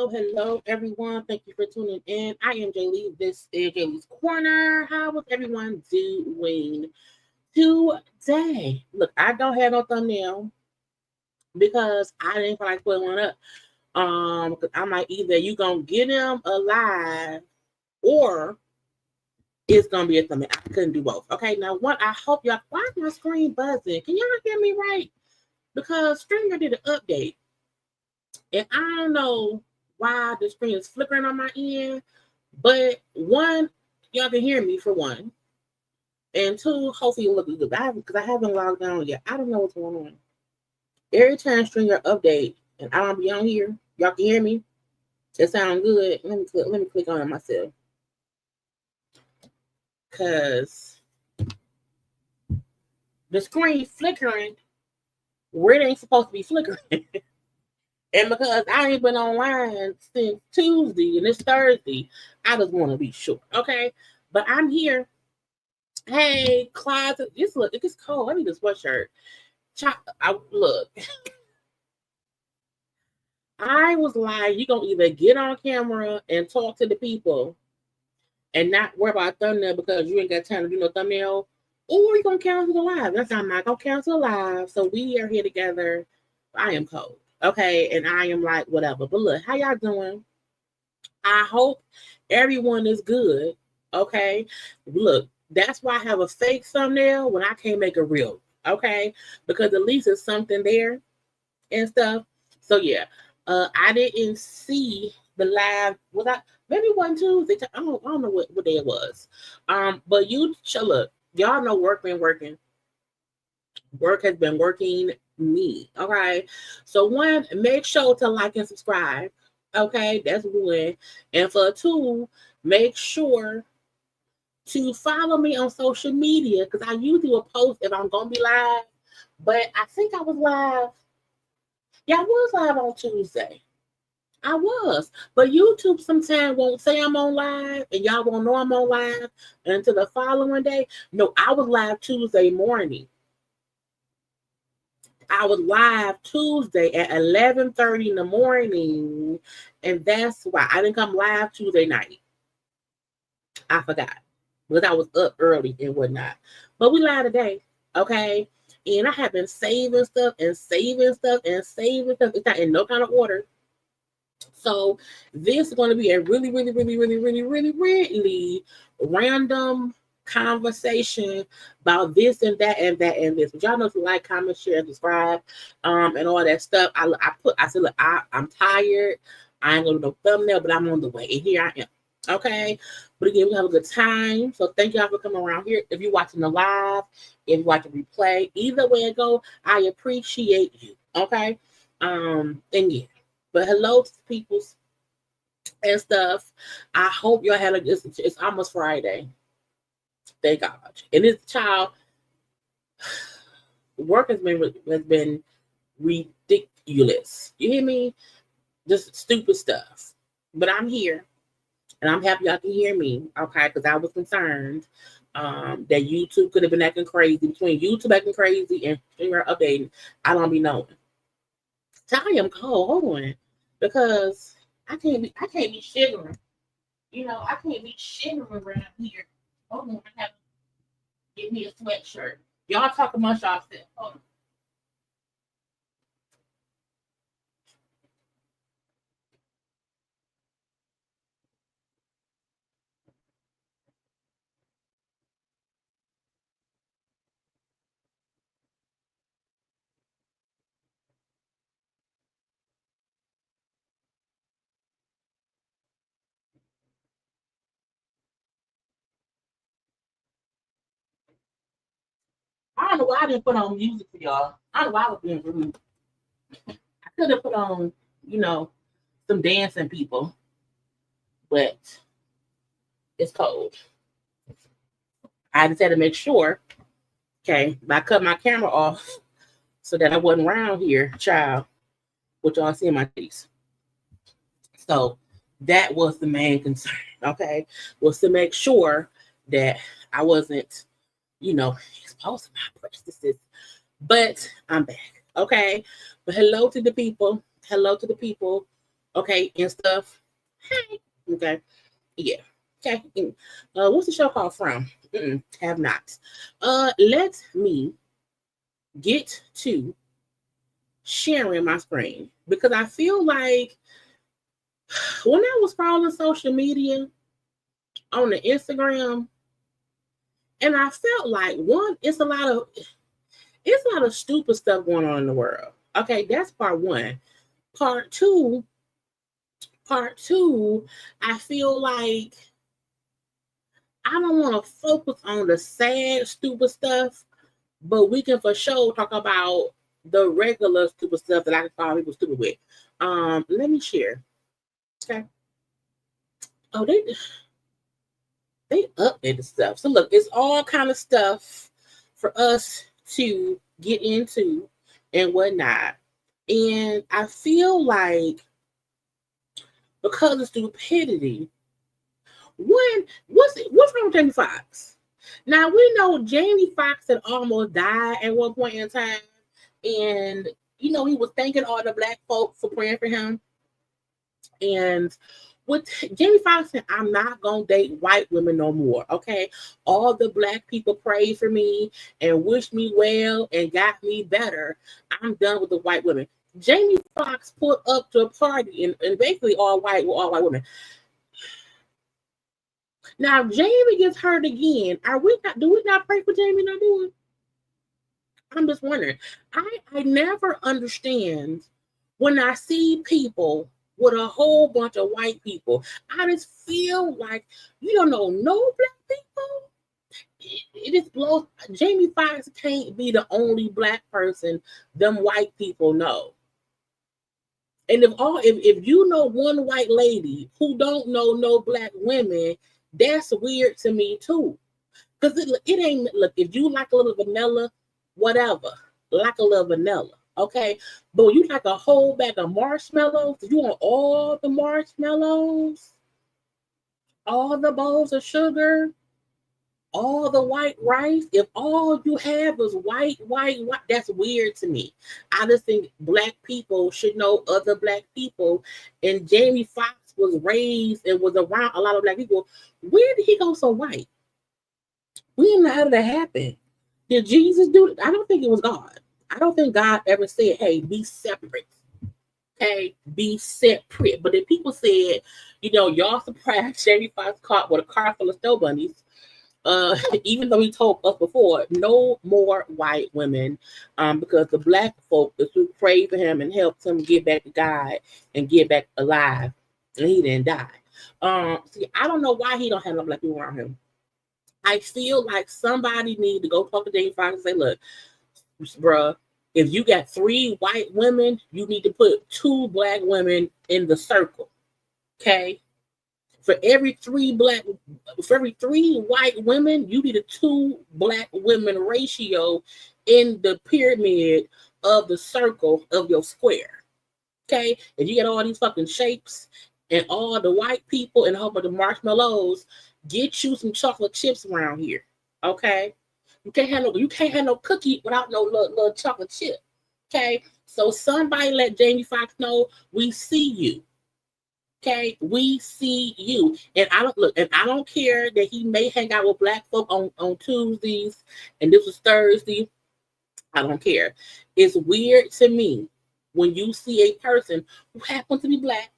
Hello, everyone. Thank you for tuning in. I am Jaylee. This is Jaylee's Corner. How is everyone doing today? Look, I don't have no thumbnail because I didn't feel like putting one up. Because I'm like, either you gonna get him alive or it's gonna be a thumbnail. I couldn't do both. Okay, now what? I hope y'all. Why is my screen buzzing? Can y'all hear me right? Because Stringer did an update. And I don't know why the screen is flickering on my end, but one, y'all can hear me for one. And two, hopefully it'll look good. Because I haven't logged on yet. I don't know what's going on. Every time Stringer update and I don't be on here, y'all can hear me. It sounds good. Let me click on it myself. Because the screen flickering where it ain't supposed to be flickering. And because I ain't been online since Tuesday and it's Thursday, I just want to be sure, okay? But I'm here. Hey, closet. It's cold. I need a sweatshirt. Look. I was like, you're going to either get on camera and talk to the people and not worry about thumbnail because you ain't got time to do no thumbnail, or you're going to cancel the live. That's I'm not going to cancel live. So we are here together. I am cold. Okay, and I am like, whatever. But look, how y'all doing? I hope everyone is good. Okay, look, that's why I have a fake thumbnail when I can't make a real. Okay, because at least it's something there and stuff. So yeah, I didn't see the live. Was I? Maybe one Tuesday. I don't know what day it was. But you look, y'all know work been working. Work has been working me. Okay. So one, make sure to like and subscribe. Okay, that's one. And for two, make sure to follow me on social media because I usually will post if I'm gonna be live. But I think I was live. Yeah, I was live on Tuesday. I was. But YouTube sometimes won't say I'm on live and y'all won't know I'm on live until the following day. No, I was live Tuesday morning. I was live Tuesday at 11:30 in the morning, and that's why I didn't come live Tuesday night. I forgot because I was up early and whatnot. But we live today, okay? And I have been saving stuff and saving stuff and saving stuff. It's not in no kind of order. So this is going to be a really, really, really, really, really, really, really random conversation about this and that and that and this. But y'all know, if you like, comment, share, subscribe, and all that stuff. I said, look, I'm tired. I ain't gonna do no thumbnail, but I'm on the way. And here I am. Okay. But again, we have a good time. So thank y'all for coming around here. If you're watching the live, if you're watching replay, either way it go, I appreciate you. Okay. And yeah. But hello to peoples and stuff. I hope y'all had it's almost Friday. Thank God. And this child work has been ridiculous. You hear me? Just stupid stuff. But I'm here. And I'm happy y'all can hear me. Okay, because I was concerned that YouTube could have been acting crazy. Between YouTube acting crazy and finger updating, I don't be knowing. I am cold. Hold on. Because I can't be shivering. You know, I can't be shivering around here. Hold on, I have to get me a sweatshirt. Y'all talk amongst yourselves. Hold on. I don't know why I didn't put on music for y'all. I don't know why I was being rude. I could have put on, some dancing people, but it's cold. I just had to make sure, okay, I cut my camera off so that I wasn't around here, child, what y'all see in my face. So that was the main concern, okay, was to make sure that I wasn't, exposing my practices. But I'm back, okay? But hello to the people. Hello to the people, okay, and stuff. Hey, okay, yeah, okay. What's the show called from? Have not. Let me get to sharing my screen because I feel like when I was scrolling social media on the Instagram, and I felt like it's a lot of stupid stuff going on in the world. Okay, that's part one. Part two, I feel like I don't want to focus on the sad, stupid stuff, but we can for sure talk about the regular stupid stuff that I can call people stupid with. Let me share. Okay. Oh, they updated stuff. So look, it's all kind of stuff for us to get into and whatnot. And I feel like because of stupidity, what's wrong with Jamie Foxx? Now we know Jamie Foxx had almost died at one point in time, and he was thanking all the black folks for praying for him. And with Jamie Foxx said, I'm not gonna date white women no more. Okay, all the black people prayed for me and wished me well and got me better. I'm done with the white women. Jamie Foxx put up to a party and basically all white women. Now Jamie gets hurt again. Do we not pray for Jamie no more? I'm just wondering. I never understand when I see people with a whole bunch of white people. I just feel like you don't know no black people. It just blows. Jamie Foxx can't be the only black person them white people know. And if you know one white lady who don't know no black women, that's weird to me too. Because it ain't, look, if you like a little vanilla, whatever, like a little vanilla, okay? But when you like a whole bag of marshmallows, you want all the marshmallows, all the bowls of sugar, all the white rice. If all you have is white, that's weird to me. I just think black people should know other black people. And Jamie Foxx was raised and was around a lot of black people. Where did he go so white? We didn't know how did that happen. Did Jesus do it? I don't think it was God. I don't think God ever said, hey, be separate. Okay, be separate. But if people said, y'all surprised Jamie Foxx caught with a car full of snow bunnies, even though he told us before, no more white women, because the black folk who prayed for him and helped him get back to God and get back alive, and he didn't die. See, I don't know why he don't have no black people around him. I feel like somebody need to go talk to Jamie Foxx and say, look, bruh, if you got 3 white women, you need to put 2 black women in the circle. Okay? For every 3 white women, you need a 2 black women ratio in the pyramid of the circle of your square. Okay? If you got all these fucking shapes and all the white people and a whole bunch of marshmallows, get you some chocolate chips around here. Okay? You can't have no cookie without no little chocolate chip. Okay? So somebody let Jamie Foxx know we see you. Okay, we see you. And I don't care that he may hang out with black folk on Tuesdays and this was Thursday. I don't care. It's weird to me when you see a person who happens to be black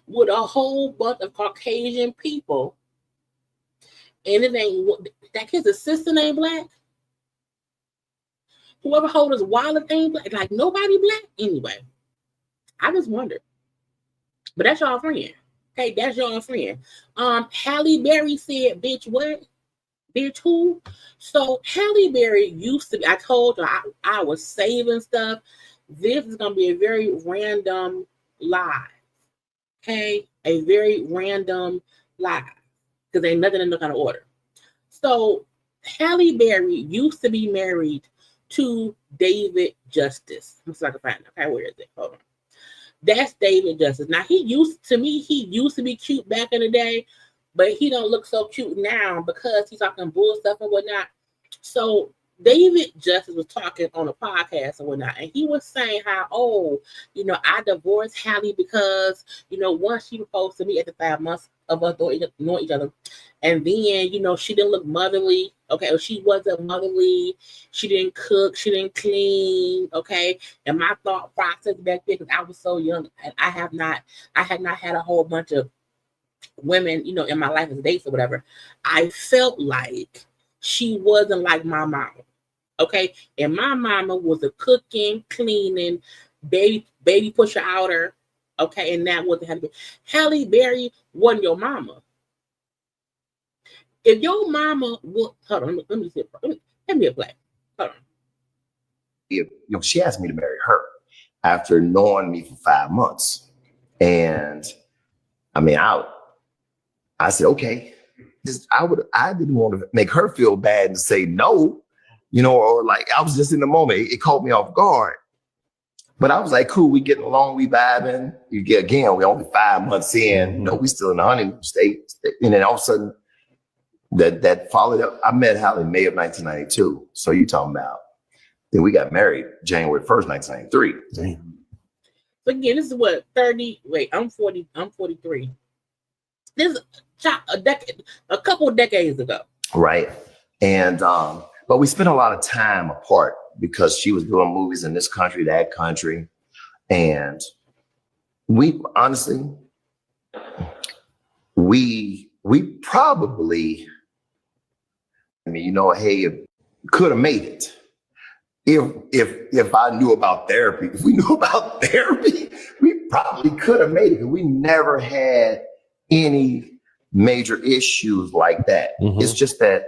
with a whole bunch of Caucasian people, and it ain't that kid's assistant ain't black. Whoever holds his wallet ain't black. Like nobody black anyway. I just wondered. But that's y'all friend. Okay, that's y'all friend. Halle Berry said, bitch, what? Bitch, who? So Halle Berry used to be, I told her I was saving stuff. This is going to be a very random live. Okay? A very random live. Because ain't nothing in no kind of order. So Halle Berry used to be married to David Justice. I'm sorry I can find it. Okay, where is it? Hold on. That's David Justice. Now he used to be cute back in the day, but he don't look so cute now because he's talking bull stuff and whatnot. So David Justice was talking on a podcast and whatnot, and he was saying how, I divorced Halle because, once she proposed to me after 5 months of us knowing each other, and then, she didn't look motherly. Okay, she wasn't motherly. She didn't cook. She didn't clean. Okay, and my thought process back then, because I was so young, and I had not had a whole bunch of women, in my life as dates or whatever. I felt like she wasn't like my mama. Okay, and my mama was a cooking, cleaning, baby pusher outer. Okay, and that wasn't Halle Berry. Halle Berry wasn't your mama. If your mama would, hold on, let me see. Let me play. Hold on. She asked me to marry her after knowing me for 5 months, and I mean, I said okay. I didn't want to make her feel bad and say no, or like I was just in the moment. It caught me off guard. But I was like, cool, we getting along, we vibing. We only 5 months in, we still in the honeymoon state. And then all of a sudden, that followed up. I met Halle in May of 1992. So you talking about, then we got married January 1st, 1993. Damn. So again, this is what, 30, wait, I'm 43. This is a couple of decades ago. Right. And, but we spent a lot of time apart because she was doing movies in this country, that country. And we honestly, we probably, could have made it if I knew about therapy. If we knew about therapy, we probably could have made it. We never had any major issues like that. Mm-hmm. It's just that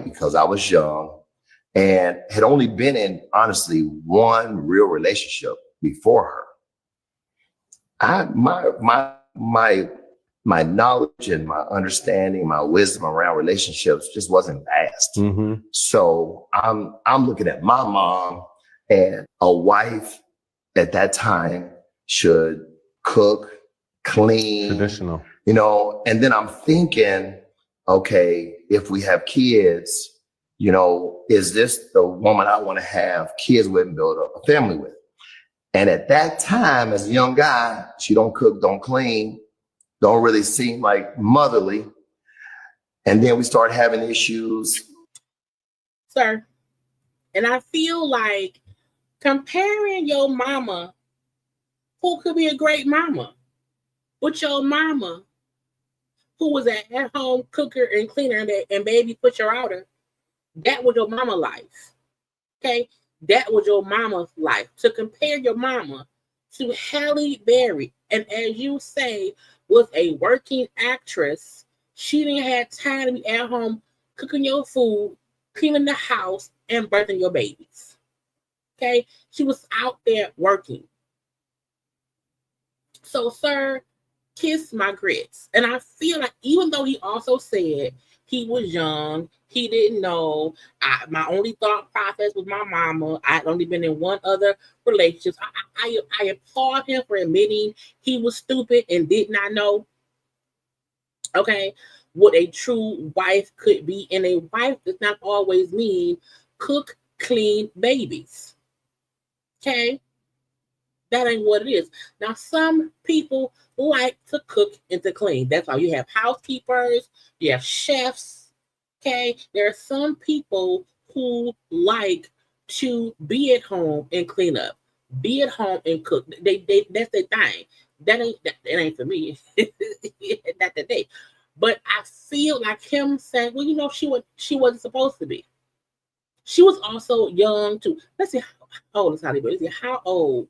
because I was young and had only been in, honestly, one real relationship before her, my knowledge and my understanding, my wisdom around relationships just wasn't vast. Mm-hmm. So I'm looking at my mom, and a wife at that time should cook, clean, traditional, and then I'm thinking, okay, if we have kids, is this the woman I want to have kids with and build a family with? And at that time, as a young guy, she don't cook, don't clean, don't really seem like motherly. And then we started having issues. Sir, and I feel like comparing your mama, who could be a great mama, with your mama, who was an at-home cooker and cleaner and baby put your outer, that was your mama life. Okay? That was your mama's life. To compare your mama to Halle Berry, and as you say, was a working actress, she didn't have time to be at home cooking your food, cleaning the house, and birthing your babies. Okay? She was out there working. So, sir, kiss my grits. And I feel like even though he also said he was young, he didn't know. My only thought process was my mama. I had only been in one other relationship. I applaud him for admitting he was stupid and did not know, okay, what a true wife could be. And a wife does not always mean cook, clean babies. Okay? That ain't what it is. Now, some people like to cook and to clean. That's why you have housekeepers, you have chefs. Okay, there are some people who like to be at home and clean up, be at home and cook. They that's their thing. That ain't for me. Not today. But I feel like him saying, well, you know, she wasn't supposed to be. She was also young too. Let's see how old is Halle Berry. Let's see how old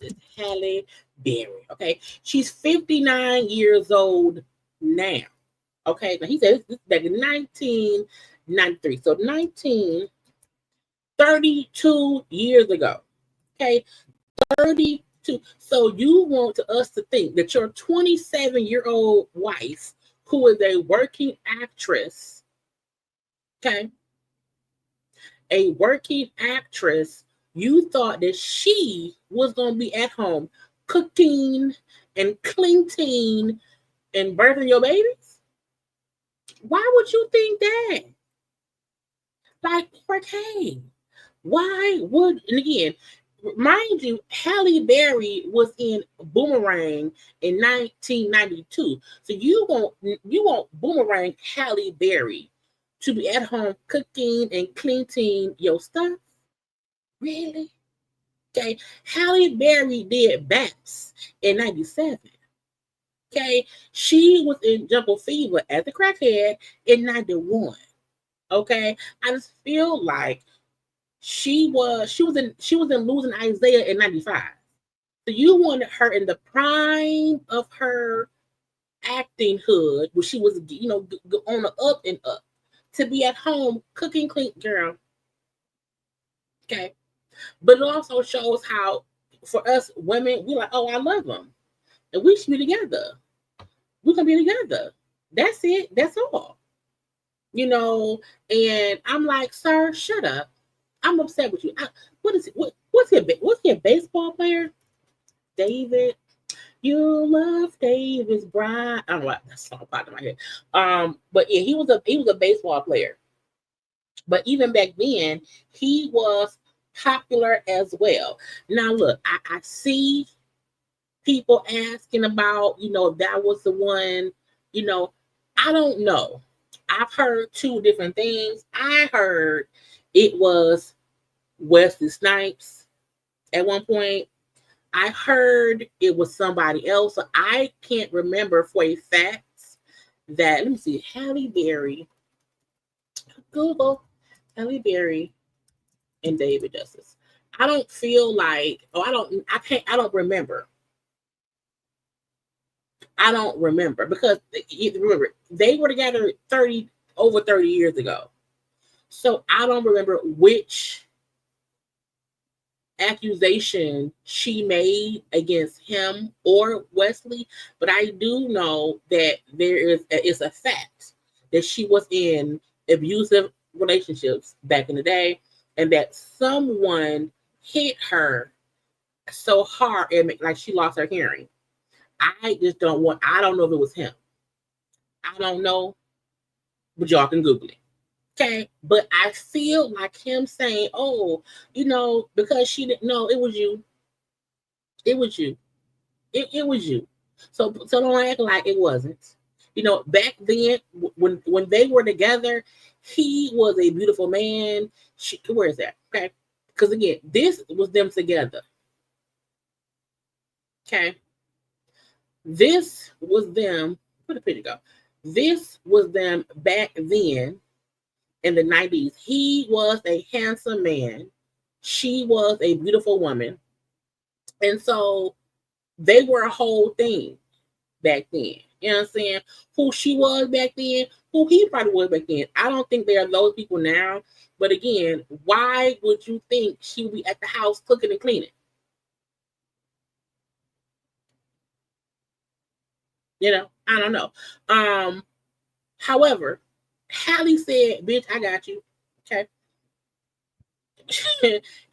is Halle Berry? Okay, she's 59 years old now. Okay, now he said this is back in 1993. So 32 years ago. Okay, 32. So you want us to think that your 27-year-old wife, who is a working actress, okay, a working actress, you thought that she was going to be at home cooking and cleaning and birthing your babies? Why would you think that? Like, okay, why would, and again, mind you, Halle Berry was in Boomerang in 1992. So you want Boomerang Halle Berry to be at home cooking and cleaning your stuff? Really? Okay, Halle Berry did Baps in 97. Okay, she was in Jungle Fever as a crackhead in 91. Okay, I just feel like she was in Losing Isaiah in 95. So you wanted her in the prime of her acting hood, where she was, you know, on the up and up, to be at home cooking, clean, girl. Okay, but it also shows how, for us women, we like, oh, I love them, and we should be together. We can be together. That's it. That's all. You know, and I'm like, sir, shut up. I'm upset with you. What is it? What's he a baseball player? David. You love David's bride. I don't know what that song popped in my head. But yeah, he was a baseball player. But even back then, he was popular as well. Now look, I see people asking about, you know, that was the one, you know, I don't know. I've heard two different things. I heard it was Wesley Snipes at one point. I heard it was somebody else. So I can't remember for a fact that, let me see, Halle Berry, Google Halle Berry and David Justice. I don't feel like, I don't remember. I don't remember, because remember, they were together over 30 years ago. So I don't remember which accusation she made against him or Wesley, but I do know that it's a fact that she was in abusive relationships back in the day, and that someone hit her so hard and like she lost her hearing. I don't know if it was him. I don't know, but y'all can Google it. Okay, but I feel like him saying, oh, you know, because she didn't know, it was you. It was you. It was you. So don't act like it wasn't. You know, back then when they were together, he was a beautiful man. Where is that? Okay, because again, this was them together. Okay, this was them. Where the picture go? This was them back then in the 90s. He was a handsome man. She was a beautiful woman. And so they were a whole thing back then. You know what I'm saying? Who she was back then, who he probably was back then. I don't think there are those people now. But again, why would you think she would be at the house cooking and cleaning? You know, I don't know. However, Halle said, bitch, I got you. Okay.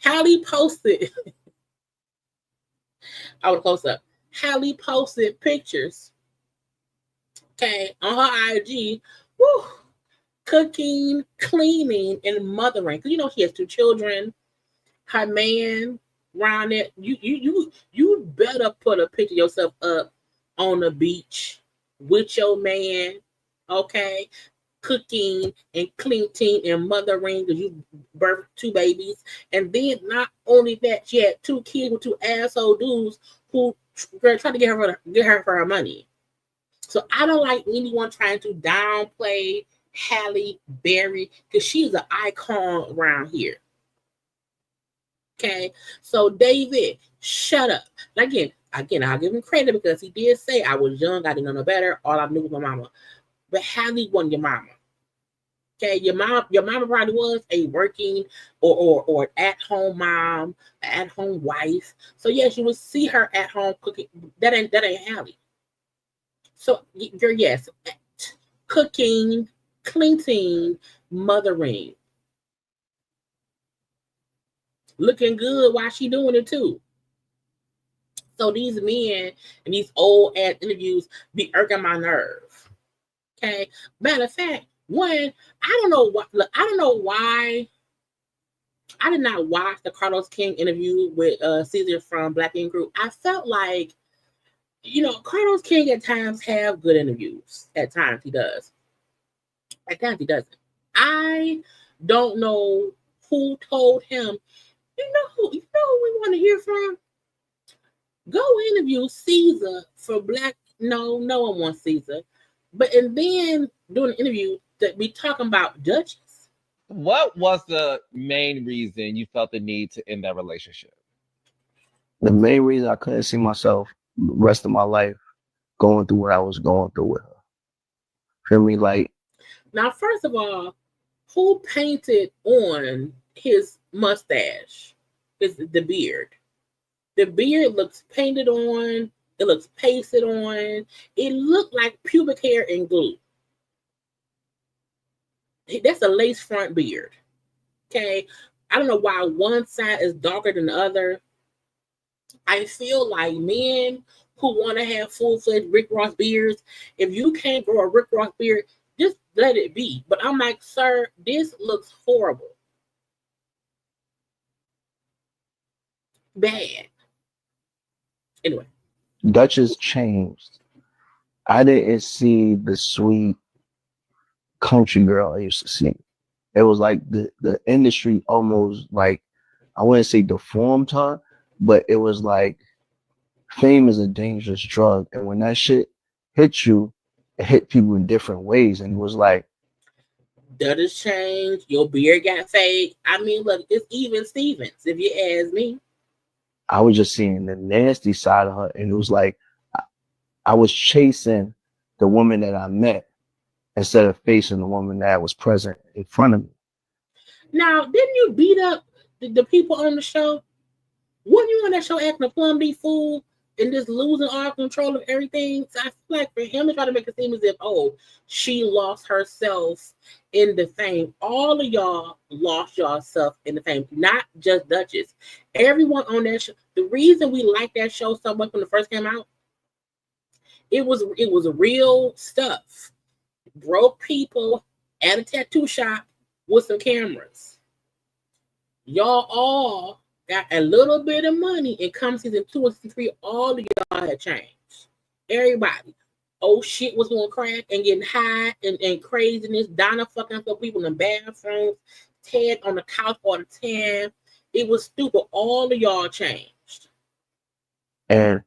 Halle posted, I would close up. Halle posted pictures, okay, on her IG, woo, cooking, cleaning, and mothering. Because you know she has 2 children. Her man around it. You better put a picture of yourself up on the beach with your man, okay? Cooking and cleaning and mothering because you birthed 2 babies. And then not only that, she had 2 kids with 2 asshole dudes who trying to get her for her money. So I don't like anyone trying to downplay Halle Berry because she's an icon around here. Okay, so David, shut up. Again, I'll give him credit because he did say I was young, I didn't know no better. All I knew was my mama. But Halle wasn't your mama. Okay, your mama probably was a working or at home mom, at home wife. So yes, you would see her at home cooking. That ain't Halle. So you're yes, cooking, cleaning, mothering, looking good while she doing it too. So these men and these old ass interviews be irking my nerve. Okay. Matter of fact, I don't know why I did not watch the Carlos King interview with Caesar from Black Ink Group. I felt like, you know, Carlos King at times have good interviews. At times he does. At times he doesn't. I don't know who told him, you know who we want to hear from? Go interview Caesar for Black. No one wants Caesar. But and then doing an interview that be talking about Duchess. What was the main reason you felt the need to end that relationship? The main reason I couldn't see myself the rest of my life going through what I was going through with her. Feel me? Like, now, first of all, who painted on his mustache? The beard. The beard looks painted on. It looks pasted on. It looked like pubic hair and glue. That's a lace front beard. Okay. I don't know why one side is darker than the other. I feel like men who want to have full-fledged Rick Ross beards, if you can't grow a Rick Ross beard, just let it be. But I'm like, sir, this looks horrible. Bad. Anyway. Duchess changed. I didn't see the sweet country girl I used to see. It was like the industry almost, like, I wouldn't say deformed her, but it was like fame is a dangerous drug. And when that shit hit you, it hit people in different ways. And it was like, Duchess changed. Your beard got fake. I mean, look, it's even Stevens, if you ask me. I was just seeing the nasty side of her. And it was like, I was chasing the woman that I met instead of facing the woman that was present in front of me. Now, didn't you beat up the people on the show? Weren't you on that show acting a plum B fool and just losing all control of everything? So I feel like for him to try to make it seem as if, oh, she lost herself in the fame. All of y'all lost yourself in the fame, not just Duchess. Everyone on that show. The reason we liked that show so much when it first came out, it was real stuff. Broke people at a tattoo shop with some cameras. Y'all all got a little bit of money, and come season 2 and season 3, all of y'all had changed. Everybody. oh shit was going crack and getting high and craziness. Donna fucking for people in the bathrooms. Ted on the couch all the time. It was stupid. All of y'all changed. And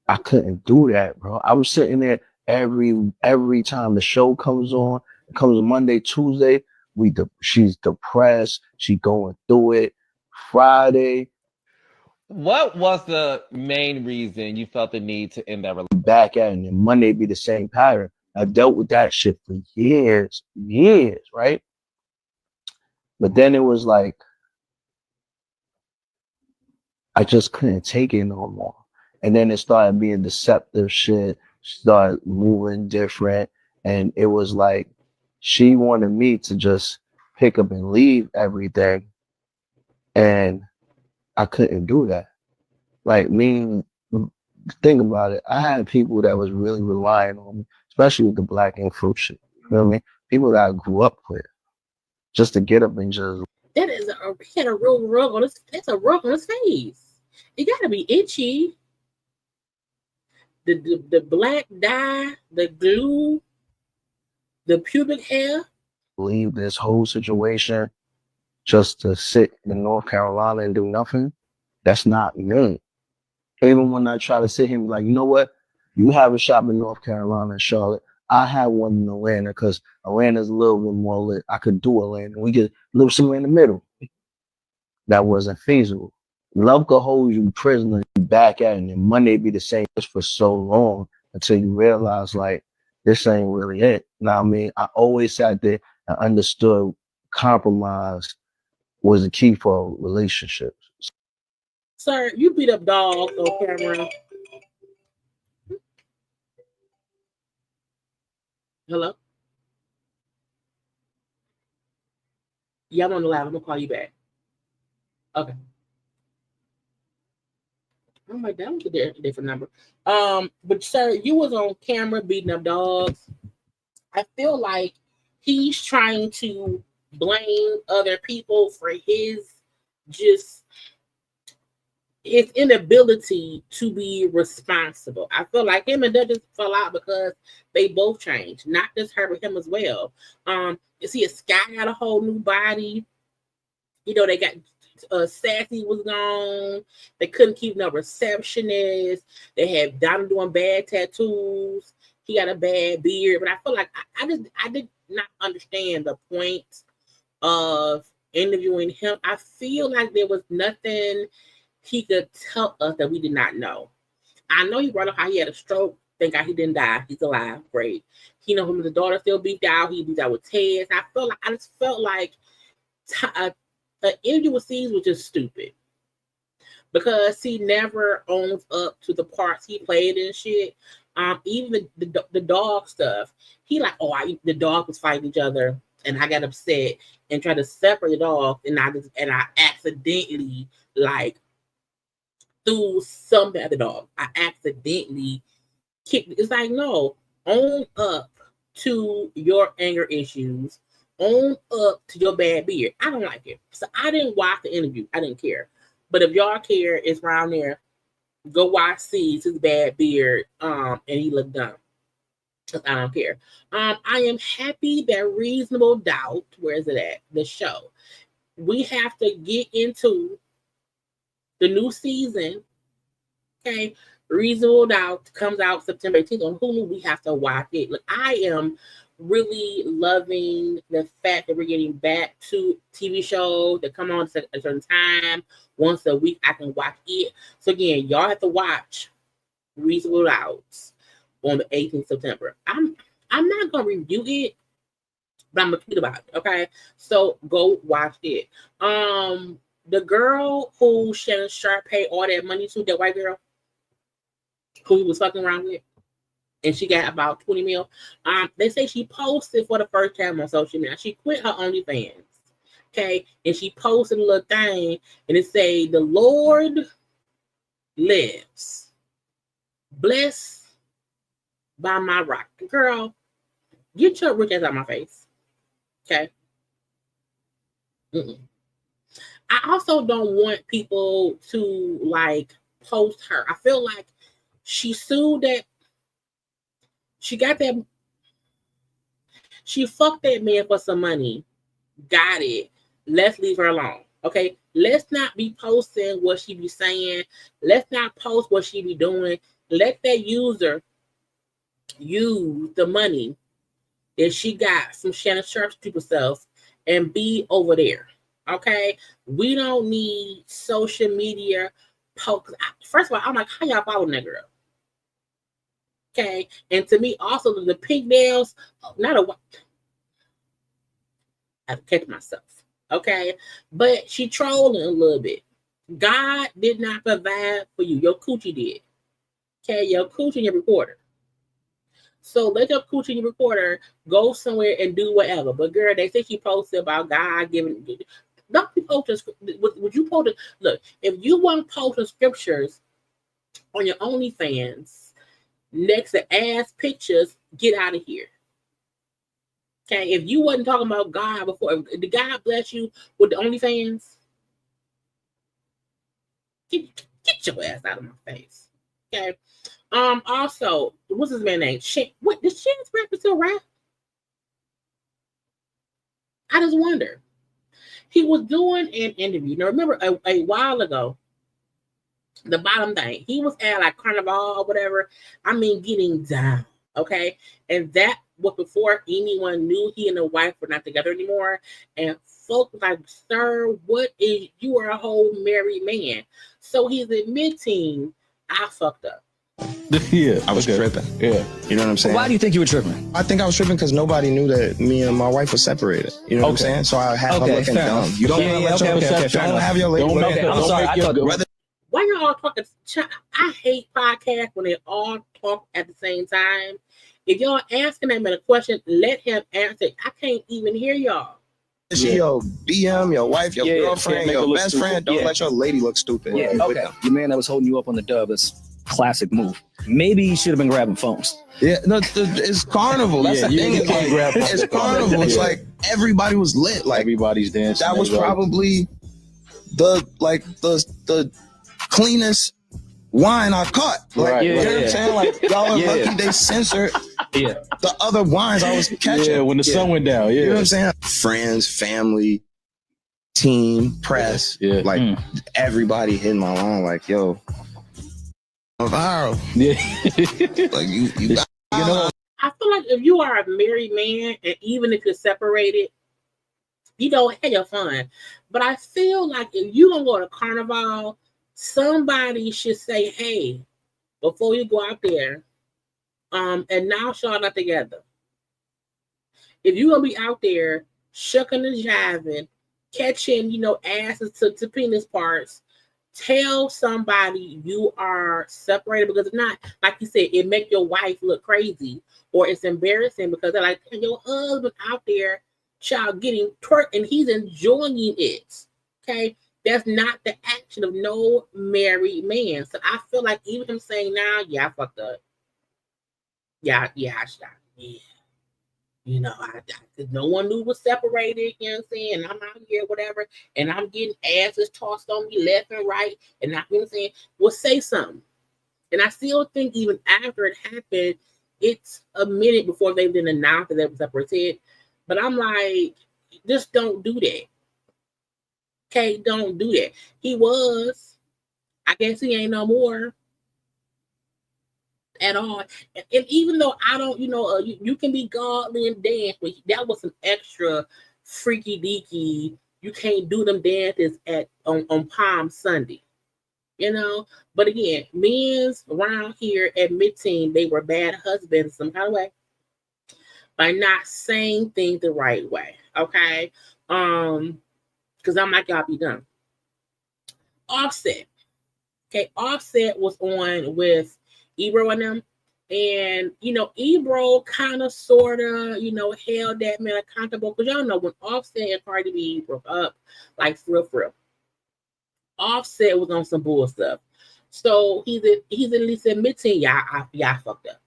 I couldn't do that, bro. I was sitting there every time the show comes on. It comes on Monday, Tuesday. She's depressed. She going through it. Friday, What was the main reason you felt the need to end that relationship? back at it, and then Monday be the same pattern. I dealt with that shit for years, right? But then it was like I just couldn't take it no more. And then it started being deceptive shit, started moving different. And it was like she wanted me to just pick up and leave everything. And I couldn't do that. Like, think about it. I had people that was really relying on me, especially with the black ink fruit shit. You know what I mean? People that I grew up with. Just to get up and just. That is he had a real rug on his. That's a rug on his face. It gotta be itchy. The black dye, the glue, the pubic hair. Leave this whole situation just to sit in North Carolina and do nothing. That's not me. Even when I try to sit here and be like, you know what? You have a shop in North Carolina and Charlotte. I have one in Atlanta because Atlanta's a little bit more lit. I could do Atlanta. We could live somewhere in the middle. That wasn't feasible. Love could hold you prisoner, you back at it, and Monday be the same just for so long until you realize, like, this ain't really it. Now, I mean, I always sat there and understood compromise was the key for relationships. Sir, you beat up dogs on camera. Hello? Yeah, I'm on the live. I'm gonna call you back. Okay. Oh my, that was a different number. But sir, you was on camera beating up dogs. I feel like he's trying to blame other people for his inability to be responsible. I feel like him and Dudley fell out because they both changed, not just her, but him as well. You see, Sky got a whole new body. You know, they got Sassy was gone. They couldn't keep no receptionist. They had Donna doing bad tattoos. He got a bad beard, but I feel like I did not understand the point of interviewing him. I feel like there was nothing he could tell us that we did not know. I know he brought up how he had a stroke. Thank God he didn't die. He's alive. Great. He know him and his daughter still beat out. He beat out with Ted. I just felt like the interview with C's was just stupid because he never owns up to the parts he played and shit. Even the dog stuff. He like, the dog was fighting each other, and I got upset and tried to separate the dog, and I accidentally like threw something at the dog. I accidentally kicked it. It's like, no, own up to your anger issues. Own up to your bad beard. I don't like it. So I didn't watch the interview. I didn't care. But if y'all care, it's around there. Go watch C's his bad beard. And he looked dumb. I don't care. I am happy that Reasonable Doubt, where is it at? The show. We have to get into the new season. Okay. Reasonable Doubt comes out September 18th on Hulu. We have to watch it. Look, I am really loving the fact that we're getting back to TV shows that come on at a certain time. Once a week, I can watch it. So again, y'all have to watch Reasonable Doubt on the 18th September. I'm not gonna review it, but I'm gonna tweet about it. Okay, so go watch it. The girl who Shannon Sharpe paid all that money to, that white girl who he was fucking around with, and she got about 20 mil. They say she posted for the first time on social media. She quit her OnlyFans. Okay, and she posted a little thing, and it say, "The Lord lives, blessed by my rock." Girl, get your rich ass out of my face. Okay. I also don't want people to like post her. I feel like she sued She got that. She fucked that man for some money. Got it. Let's leave her alone. Okay. Let's not be posting what she be saying. Let's not post what she be doing. Let that user use the money that she got from Shannon Sharpe's stupid self and be over there. Okay. We don't need social media posts. First of all, I'm like, how y'all following that girl? Okay. And to me, also the pink nails, not a I have to catch myself. Okay. But she trolling a little bit. God did not provide for you. Your coochie did. Okay. Your coochie and your recorder. So let your coochie and your recorder go somewhere and do whatever. But girl, they think she posted about God giving. Don't be posting. Would you post it? Look, if you want to post the scriptures on your OnlyFans next to ass pictures, get out of here. Okay, if you wasn't talking about God before, did God bless you with the OnlyFans? Get your ass out of my face. Okay. Also, what's his man's name? What does Chance rapper still rap? I just wonder. He was doing an interview. Now remember a while ago, the bottom thing, he was at like Carnival or whatever. I mean, getting down. Okay. And that was before anyone knew he and the wife were not together anymore. And folks like, sir, you are a whole married man. So he's admitting I fucked up. Yeah, I was tripping. Yeah. You know what I'm saying? Why do you think you were tripping? I think I was tripping because nobody knew that me and my wife were separated. You know what I'm saying? So I had her looking dumb. You don't want to let your don't have your lady look Okay, I'm sorry. I thought Why y'all all talking? I hate podcasts when they all talk at the same time. If y'all asking him a question, let him answer. I can't even hear y'all. She your BM, your wife, your girlfriend, your best friend. Don't let your lady look stupid. Yeah, okay. Your man that was holding you up on the dub, that's classic move. Maybe he should have been grabbing phones. Yeah, no, it's carnival. That's the thing. It's carnival. It's like everybody was lit. Like everybody's dancing. That was probably the cleanest wine I caught. Like, you know what I'm saying? Like, y'all are lucky they censored the other wines I was catching. Yeah, when the sun went down. Yeah. You know what I'm saying? Friends, family, team, press. Yeah. Like, everybody hitting my line like, yo, I'm viral. Yeah. Like, you got, you know. I feel like if you are a married man, and even if you're separated, you know, have your fun. But I feel like if you gonna go to Carnival, somebody should say, hey, before you go out there, and now y'all not together. If you're gonna be out there shucking and jiving, catching, you know, asses to penis parts, tell somebody you are separated, because if not, like you said, it make your wife look crazy, or it's embarrassing because they're like, your husband out there, child, getting twerked and he's enjoying it. Okay. That's not the action of no married man. So I feel like even him saying now, I fucked up. I shot. Yeah. You know, no one knew was separated, you know what I'm saying? And I'm out here, whatever, and I'm getting asses tossed on me left and right, and not, you know what I'm saying? Well, say something. And I still think even after it happened, it's a minute before they didn't announce that they were separated. But I'm like, just don't do that. Okay, don't do that. He was. I guess he ain't no more at all. And even though I don't, you know, you can be godly and dance, but that was some extra freaky deaky. You can't do them dances on Palm Sunday, you know. But again, men's around here admitting they were bad husbands some kind of way by not saying things the right way. Okay, because I'm like, y'all be done. Offset. Okay, Offset was on with Ebro and them. And, you know, Ebro kind of, sort of, you know, held that man accountable. Because y'all know when Offset and Cardi B broke up, like, for real. Offset was on some bull stuff. So he's at least admitting, y'all fucked up.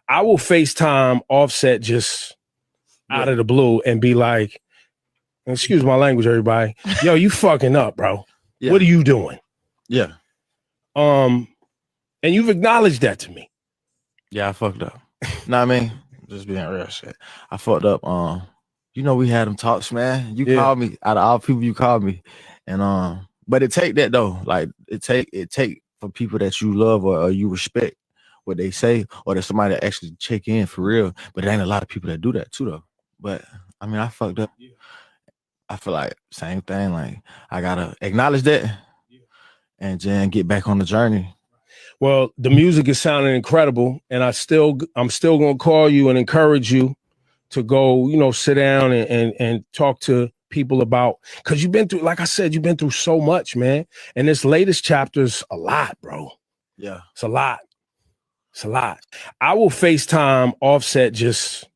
I will FaceTime Offset just out of the blue and be like, excuse my language, everybody. Yo, you fucking up, bro. Yeah. What are you doing? Yeah. And you've acknowledged that to me. Yeah, I fucked up. Know what I mean? Just being real shit. I fucked up. We had them talks, man. You called me out of all people you called me. And but it take that though. Like it take for people that you love or you respect what they say, or there's somebody that actually check in for real. But there ain't a lot of people that do that too though. But I mean I fucked up. I feel like same thing. Like I gotta acknowledge that and then get back on the journey. Well, the music is sounding incredible, and I'm still gonna call you and encourage you to go, sit down and talk to people about, because you've been through, like I said, you've been through so much, man. And this latest chapter's a lot, bro. Yeah, it's a lot. It's a lot. I will FaceTime Offset just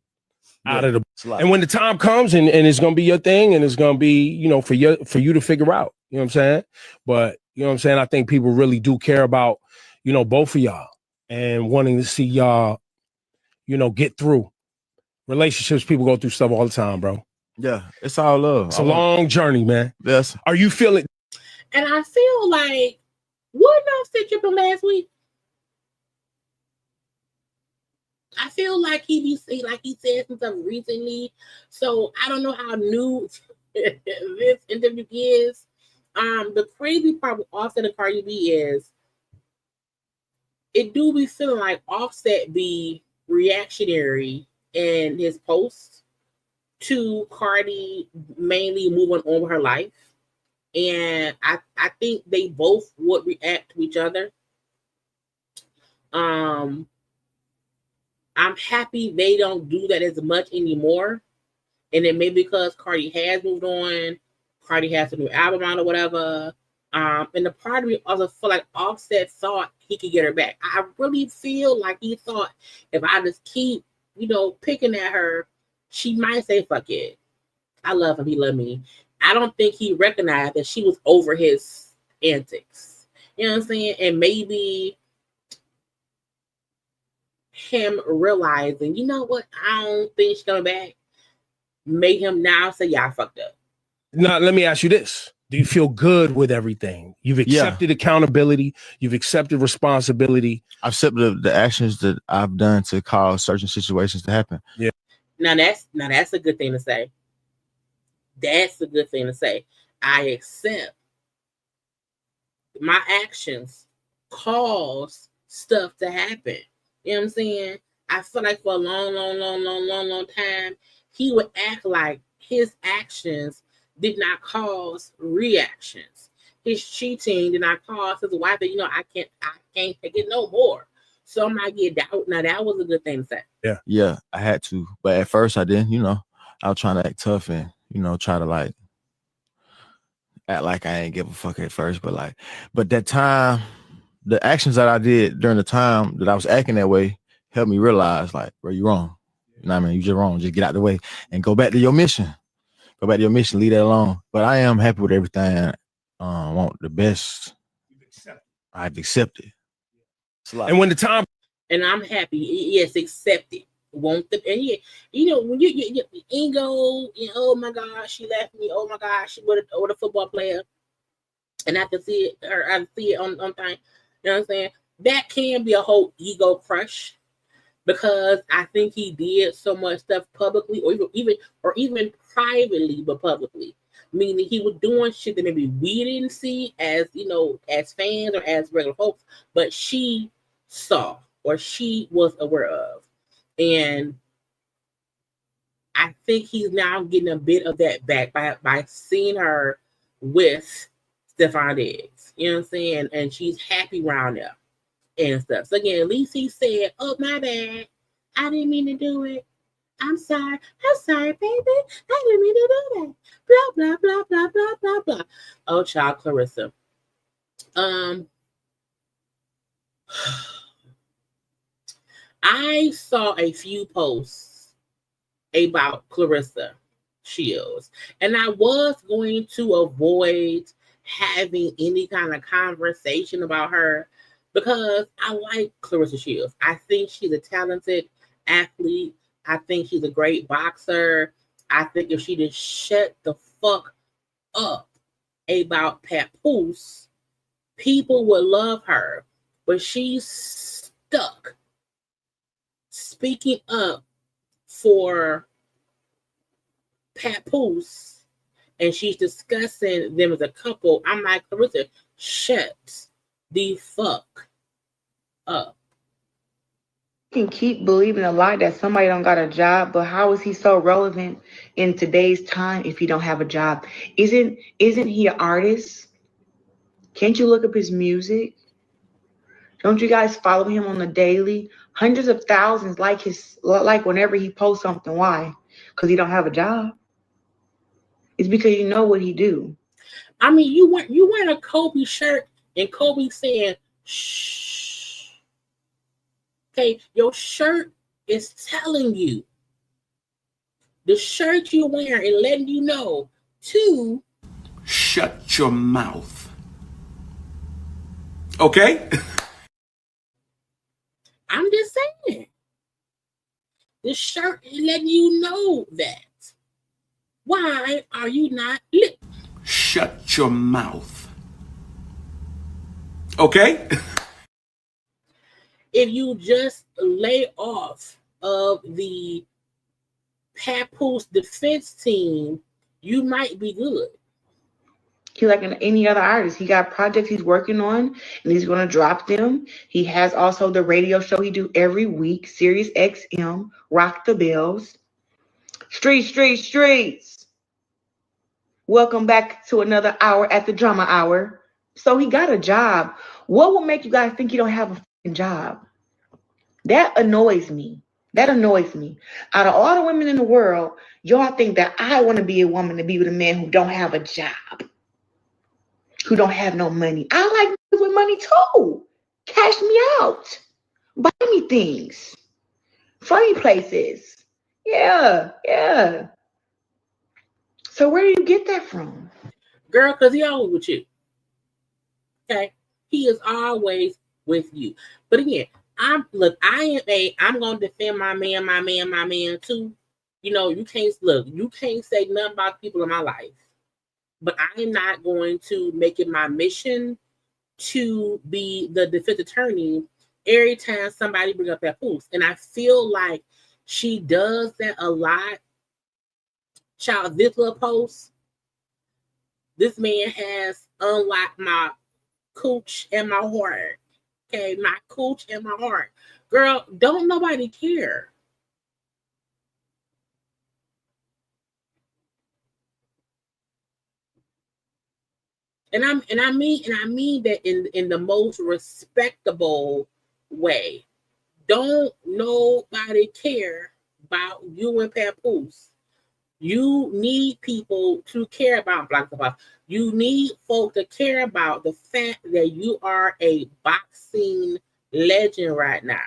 out of the, and when the time comes and it's gonna be your thing, and it's gonna be, for you to figure out. You know what I'm saying? But you know what I'm saying? I think people really do care about, both of y'all and wanting to see y'all, get through. Relationships, people go through stuff all the time, bro. Yeah, it's all love. It's a long journey, man. Yes. Are you feeling? And I feel like, wouldn't Offset tripping last week? I feel like he said some stuff recently. So I don't know how new this interview is. The crazy part with Offset and Cardi B is it do be feeling like Offset be reactionary in his posts to Cardi mainly moving on with her life. And I think they both would react to each other. I'm happy they don't do that as much anymore. And it may be because Cardi has moved on, Cardi has a new album out or whatever. And the part of me also feel like Offset thought he could get her back. I really feel like he thought if I just keep, picking at her, she might say, fuck it. I love him. He loved me. I don't think he recognized that she was over his antics. You know what I'm saying? And maybe him realizing, you know what? I don't think she's coming back. Made him now say, yeah, I fucked up. Now, let me ask you this. Do you feel good with everything? You've accepted accountability. You've accepted responsibility. I've accepted the actions that I've done to cause certain situations to happen. Yeah. Now that's a good thing to say. That's a good thing to say. I accept my actions cause stuff to happen. You know what I'm saying? I feel like for a long time, he would act like his actions did not cause reactions. His cheating did not cause his wife, I can't take it no more. So I might get doubt. Now that was a good thing to say. Yeah, I had to. But at first I didn't, I was trying to act tough and, try to act like I ain't give a fuck at first. But that time, the actions that I did during the time that I was acting that way helped me realize, bro, you're wrong. You know what I mean? You just wrong. Just get out the way and go back to your mission. Go back to your mission, leave that alone. But I am happy with everything. I want the best. I've accepted. And when the time, and I'm happy, yes, accepted. Want the and when you ego, oh my God, she left me. Oh my God, she was a football player, and I can see it on thing. You know what I'm saying? That can be a whole ego crush. Because I think he did so much stuff publicly, or even privately, but publicly. Meaning he was doing shit that maybe we didn't see as as fans or as regular folks, but she saw or she was aware of. And I think he's now getting a bit of that back by seeing her with Stefan Diggs. You know what I'm saying? And she's happy around there. And stuff. So again, at least he said, oh, my bad. I didn't mean to do it. I'm sorry, baby. I didn't mean to do that. Blah, blah, blah, blah, blah, blah, blah. Oh, child, Claressa. I saw a few posts about Claressa Shields, and I was going to avoid having any kind of conversation about her because I like Claressa Shields. I think she's a talented athlete. I think she's a great boxer. I think if she just shut the fuck up about Papoose, people would love her. But she's stuck speaking up for Papoose, and she's discussing them as a couple. I'm like, Claressa, shut the fuck up. You can keep believing a lie that somebody don't got a job, but how is he so relevant in today's time if he don't have a job? Isn't he an artist? Can't you look up his music? Don't you guys follow him on the daily? Hundreds of thousands like whenever he posts something. Why? Because he don't have a job. It's because you know what he do. I mean, you wearing a Kobe shirt and Kobe saying, shh. Okay, your shirt is telling you. The shirt you're wearing and letting you know to shut your mouth. Okay? I'm just saying. The shirt is letting you know that. Why are you not lit? Shut your mouth. Okay? If you just lay off of the Papoose defense team, you might be good. He's like any other artist. He got projects he's working on, and he's going to drop them. He has also the radio show he do every week, Sirius XM, Rock the Bells. Streets. Welcome back to another hour at the Drama Hour. So he got a job. What will make you guys think you don't have a fucking job? That annoys me. Out of all the women in the world, y'all think that I want to be a woman to be with a man who don't have a job, who don't have no money. I like niggas with money too. Cash me out. Buy me things. Funny places. Yeah. So where do you get that from? Girl, because he always with you. Okay? He is always with you. But again, I'm gonna defend my man too. You know, you can't say nothing about people in my life. But I am not going to make it my mission to be the defense attorney every time somebody brings up that post. And I feel like she does that a lot. Child, this little post, this man has unlocked my cooch and my heart. Okay, my cooch and my heart. Girl, don't nobody care. And I mean that in the most respectable way. Don't nobody care about you and Papoose. You need people to care about Black Lives Matter. You need folk to care about the fact that you are a boxing legend right now.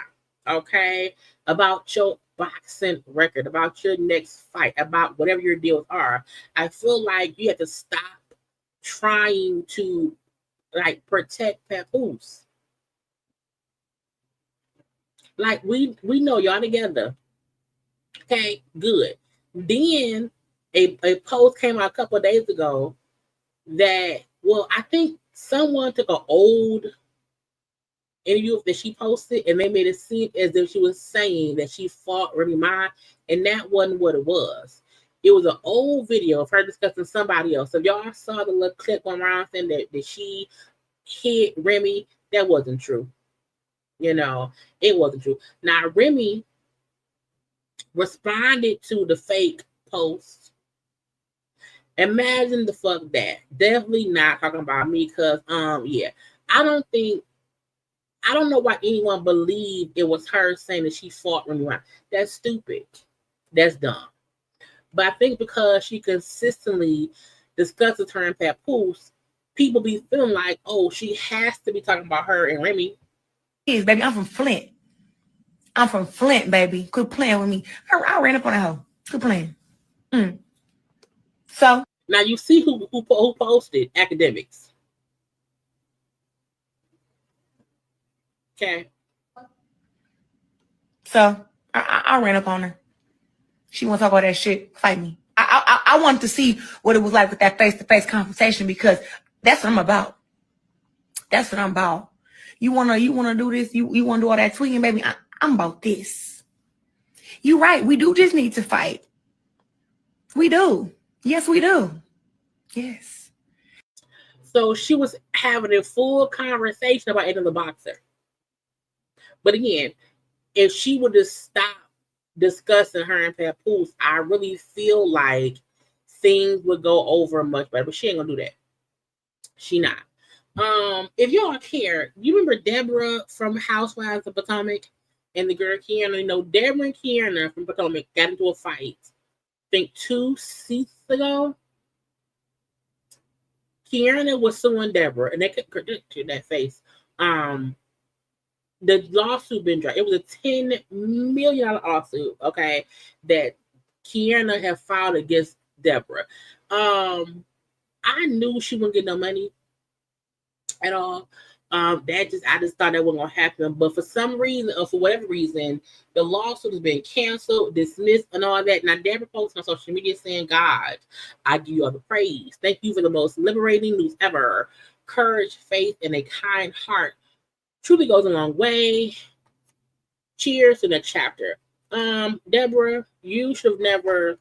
Okay? About your boxing record, about your next fight, about whatever your deals are. I feel like you have to stop trying to protect Papoose. Like we know y'all together. Okay, good. Then a post came out a couple of days ago that, well, I think someone took an old interview that she posted and they made it seem as if she was saying that she fought Remy Ma, and that wasn't what it was. It was an old video of her discussing somebody else. So if y'all saw the little clip on around saying that she hit Remy, that wasn't true. You know, it wasn't true. Now, Remy responded to the fake post. Imagine the fuck that. Definitely not talking about me because, yeah. I don't know why anyone believed it was her saying that she fought Remy Ma. That's stupid. That's dumb. But I think because she consistently discusses her and Papoose, people be feeling like, oh, she has to be talking about her and Remy. Baby, I'm from Flint. Baby. Quit playing with me. I ran up on that hoe. Quit playing. So now you see who posted academics. Okay. So I ran up on her. She want to talk about that shit. Fight me. I wanted to see what it was like with that face-to-face conversation because that's what I'm about. That's what I'm about. You wanna do this? You wanna do all that tweeting, baby? I'm about this. You're right. We do just need to fight. We do. Yes, we do. Yes. So she was having a full conversation about ending the boxer. But again, if she would just stop discussing her and Papoose, I really feel like things would go over much better. But she ain't gonna do that. She not. If y'all care, you remember Deborah from Housewives of Potomac and the girl Kiana? You know, Deborah and Kiana from Potomac got into a fight, I think 2 seasons ago. Kiana was suing Deborah, and they could predict that face. The lawsuit been dropped. It was a $10 million lawsuit, okay, that Kiana had filed against Deborah. I knew she wouldn't get no money at all. I just thought that wasn't gonna happen. But for some reason, or for whatever reason, the lawsuit has been canceled, dismissed, and all that. Now Deborah posted on social media saying, "God, I give you all the praise. Thank you for the most liberating news ever. Courage, faith, and a kind heart truly goes a long way. Cheers to the chapter." Deborah, you should have never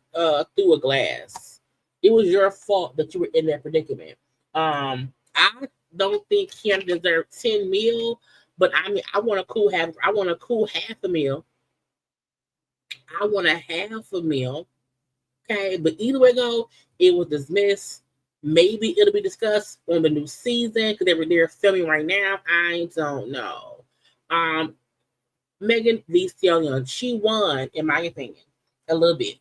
threw a glass. It was your fault that you were in that predicament. I don't think Kiana deserved 10 mil, but I mean, I want a cool half a mil. I want a half a mil. Okay, but either way go, it was dismissed. Maybe it'll be discussed on the new season because they're filming right now. I don't know. Megan Thee Stallion, she won, in my opinion, a little bit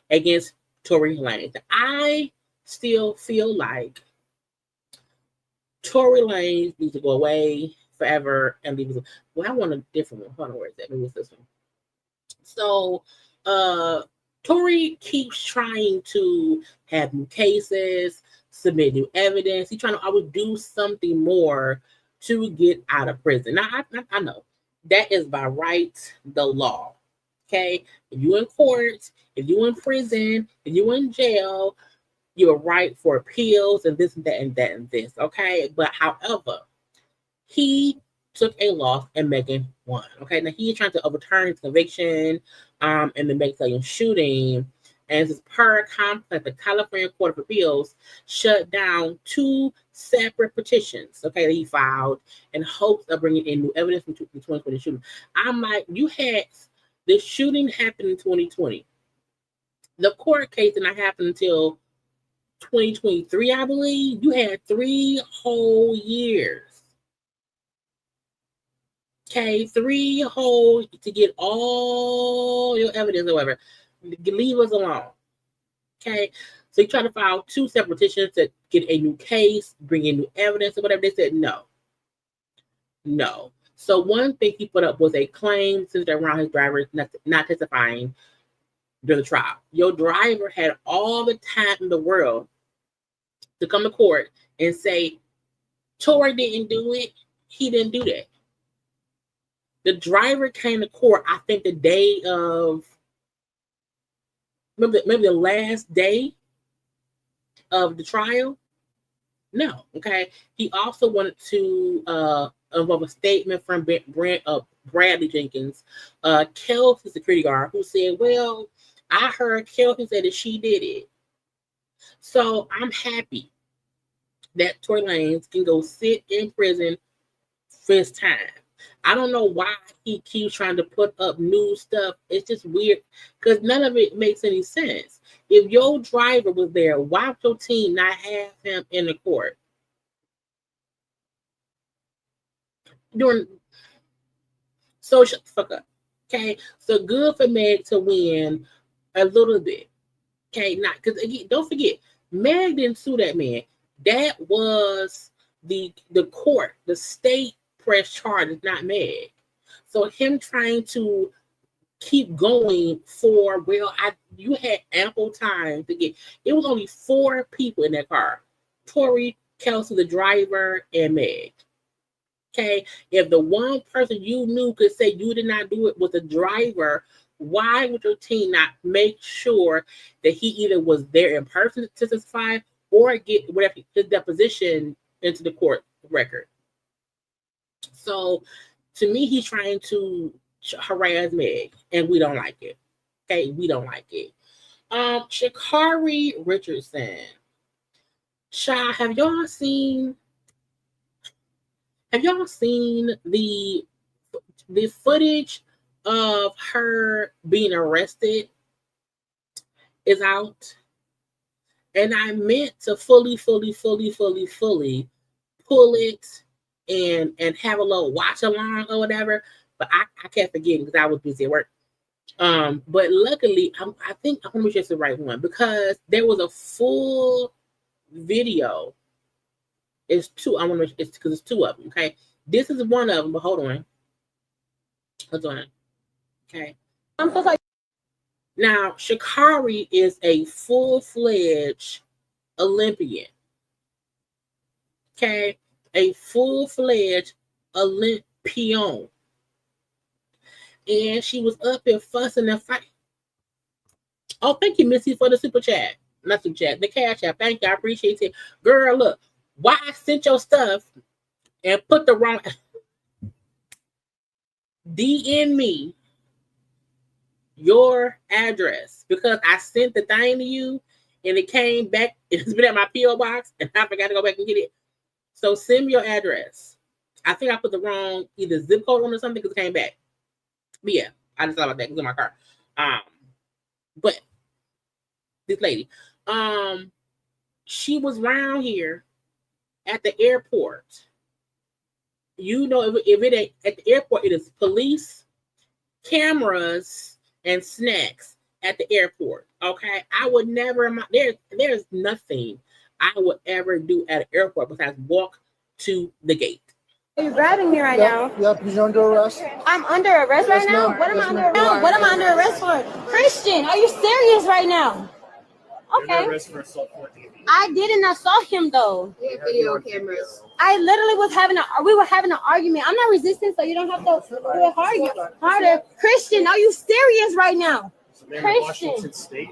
against Tory Lanez. I still feel like Tory Lanez needs to go away forever and leave. Well, I want a different one. Hold on, where is that? Maybe it's this one. So, Tory keeps trying to have new cases, submit new evidence. He's trying to always do something more to get out of prison. Now, I know that is by right, the law. Okay, if you're in court, if you're in prison, if you're in jail, you're right for appeals and this and that and that and this. Okay, but however, he took a loss and Megan won. Okay, now he's trying to overturn his conviction in the Megan Stallion shooting. And as per complex, the California Court of Appeals shut down 2 separate petitions, okay, that he filed in hopes of bringing in new evidence from the 2020 shooting. I'm like, you had the shooting happened in 2020. The court case did not happen until 2023, I believe. You had 3 whole years. Okay, 3 whole to get all your evidence, however. Leave us alone. Okay, so you try to file 2 separate petitions to get a new case, bring in new evidence, or whatever. They said no. So one thing he put up was a claim centered around his driver not testifying during the trial. Your driver had all the time in the world to come to court and say, Tory didn't do it. He didn't do that. The driver came to court, I think the day of, maybe the last day of the trial. No, okay. He also wanted to involve a statement from Bradley Jenkins, Kelsey's security guard, who said, well, I heard Kelsey say that she did it. So I'm happy that Tory Lanez can go sit in prison for his time. I don't know why he keeps trying to put up new stuff. It's just weird because none of it makes any sense. If your driver was there, why would your team not have him in the court? So shut the fuck up. Okay, so good for Meg to win a little bit. Okay, not because again, don't forget, Meg didn't sue that man. That was the court, the state press charges, not Meg. So him trying to keep going for, well, you had ample time to get. It was only 4 people in that car: Tory, Kelsey, the driver, and Meg. Okay, if the one person you knew could say you did not do it was the driver, why would your team not make sure that he either was there in person to testify or get whatever his deposition into the court record? So to me, he's trying to harass Meg, and we don't like it. Okay, we don't like it. Sha'Carri Richardson. Have y'all seen the footage of her being arrested is out? And I meant to fully pull it and have a little watch along or whatever, but I kept forgetting because I was busy at work. But luckily, I think I'm gonna make sure it's the right one because there was a full video. It's two. I want to. It's because it's two of them. Okay, this is one of them. But hold on. Okay. I'm so sorry. Now, Sha'Carri is a full-fledged Olympian. Okay, a full-fledged Olympian. And she was up here fussing and fighting. Oh, thank you, Missy, for the super chat. Not super chat, the cash app. Thank you, I appreciate it. Girl, look, why I sent your stuff and put the wrong DM me your address because I sent the thing to you and it came back. It's been at my PO box and I forgot to go back and get it. So send me your address. I think I put the wrong either zip code on or something because it came back. But yeah, I just thought about that because in my car. But this lady, she was around here at the airport. You know, if it ain't at the airport, it is police, cameras, and snacks at the airport. Okay, I would never. There's nothing I would ever do at an airport besides walk to the gate. You're grabbing me right now. Yep, he's under arrest. I'm under arrest right now? What am I under arrest for? What am I under arrest for? Christian, are you serious right now? Okay. I didn't assault him though. We have video cameras. I literally we were having an argument. I'm not resisting, so you don't have to do it harder. Christian, are you serious right now? Christian. Washington State,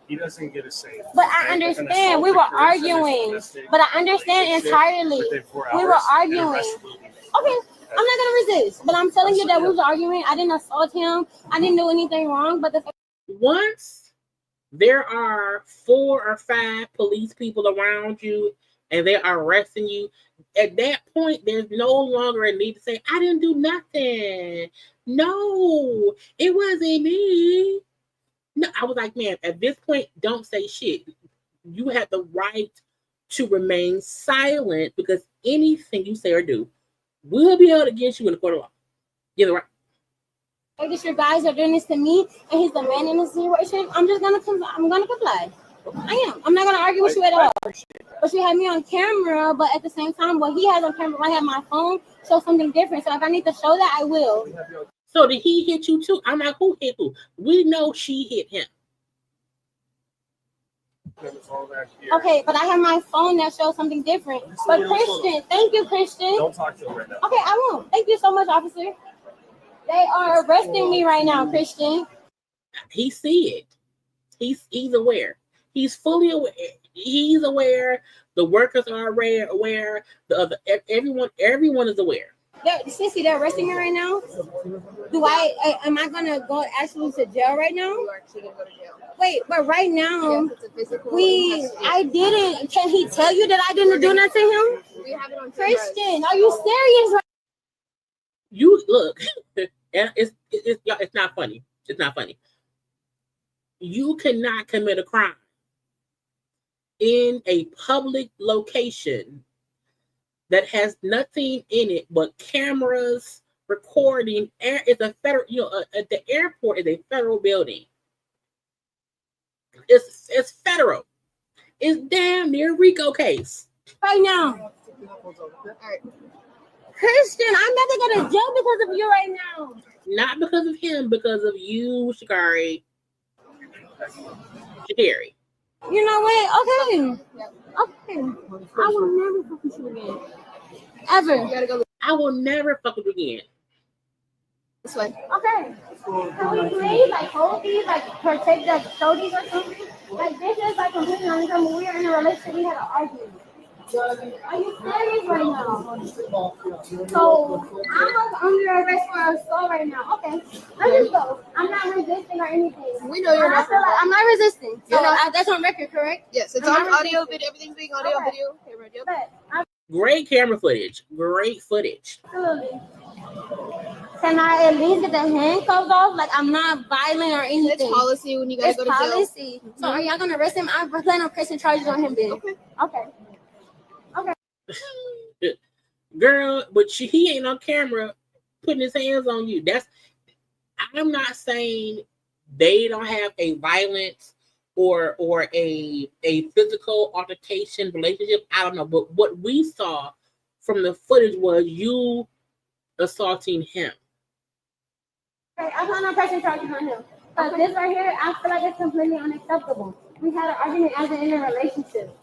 he doesn't get a say. But I understand. We were arguing. But I understand entirely. We were arguing. Okay, I'm not gonna resist. But I'm telling you that we was arguing. I didn't assault him. I didn't do anything wrong. But once there are 4 or 5 police people around you and they are arresting you, at that point, there's no longer a need to say, I didn't do nothing. No, it wasn't me. No, I was like, man, at this point, don't say shit. You have the right to remain silent because anything you say or do will be held against you in the court of law. You're the right. If your guys are doing this to me and he's the man in this situation, I'm gonna comply. I am. I'm not gonna argue with you at all. But you had me on camera, but at the same time, what he has on camera, I have my phone, show something different. So if I need to show that, I will. So did he hit you too? I'm like, who hit who? We know she hit him. Okay, but I have my phone that shows something different. But Christian, thank you, Christian. Don't talk to him right now. Okay, I won't. Thank you so much, officer. They are arresting me right now, Christian. He see it. He's aware. He's fully aware. He's aware. The workers are aware. The other everyone is aware. Sissy, they're arresting me right now. Am I gonna go actually to jail right now? You are actually gonna go to jail. Wait, but right now, yes, it's a physical I didn't. Can he tell you that I didn't do nothing to him? We have it on Christian, are you serious? You look, it's not funny. It's not funny. You cannot commit a crime in a public location that has nothing in it but cameras recording. It's a federal, the airport is a federal building. It's federal. It's damn near RICO case. Right now. Christian, I'm not gonna go to jail because of you right now. Not because of him, because of you, Sha'Carri. You know what? Okay. I will never fuck with you again. Ever. I will never fuck with you again. This way. Okay. Can we please hold these, protect the shoulders or something? This is completely uncomfortable. We are in a relationship. We had an argument. Are you serious right now? So I'm under arrest for assault right now. Okay, let me go. I'm not resisting or anything. We know you're not. I'm not resisting. So You're not. that's on record, correct? Yes, it's I'm on not audio, resisting. video, everything's being audio, Okay. video, camera. Yep. But Great camera footage. Great footage. absolutely. Can I at least get the handcuffs off? Like, I'm not violent or anything. It's policy when you gotta It's go to jail. policy. So are y'all gonna arrest him? I plan on pressing charges on him then. Okay. Girl, but he ain't on camera putting his hands on you. I'm not saying they don't have a violent or a physical altercation relationship. I don't know, but what we saw from the footage was you assaulting him. Okay, I plan on pressing charges on him. Because this right here, I feel like it's completely unacceptable. We had an argument as in a relationship.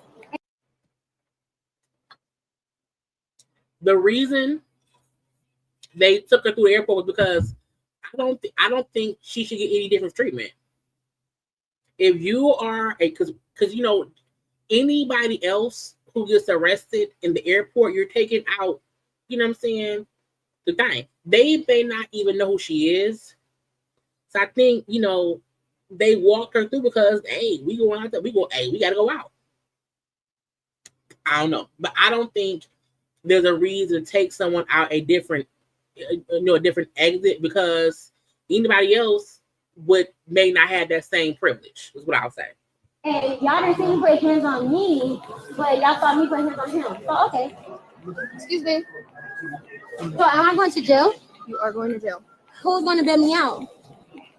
The reason they took her through the airport was because I don't think she should get any different treatment. If you are because anybody else who gets arrested in the airport, you're taking out, you know what I'm saying? The thing. They may not even know who she is. So I think, they walked her through because, hey, we going out there, we gotta go out. I don't know. But I don't think there's a reason to take someone out a different exit because anybody else may not have that same privilege, is what I'll say. And y'all didn't see me put hands on me, but y'all saw me put hands on him. So, okay. Excuse me. So, am I going to jail? You are going to jail. Who's going to bail me out?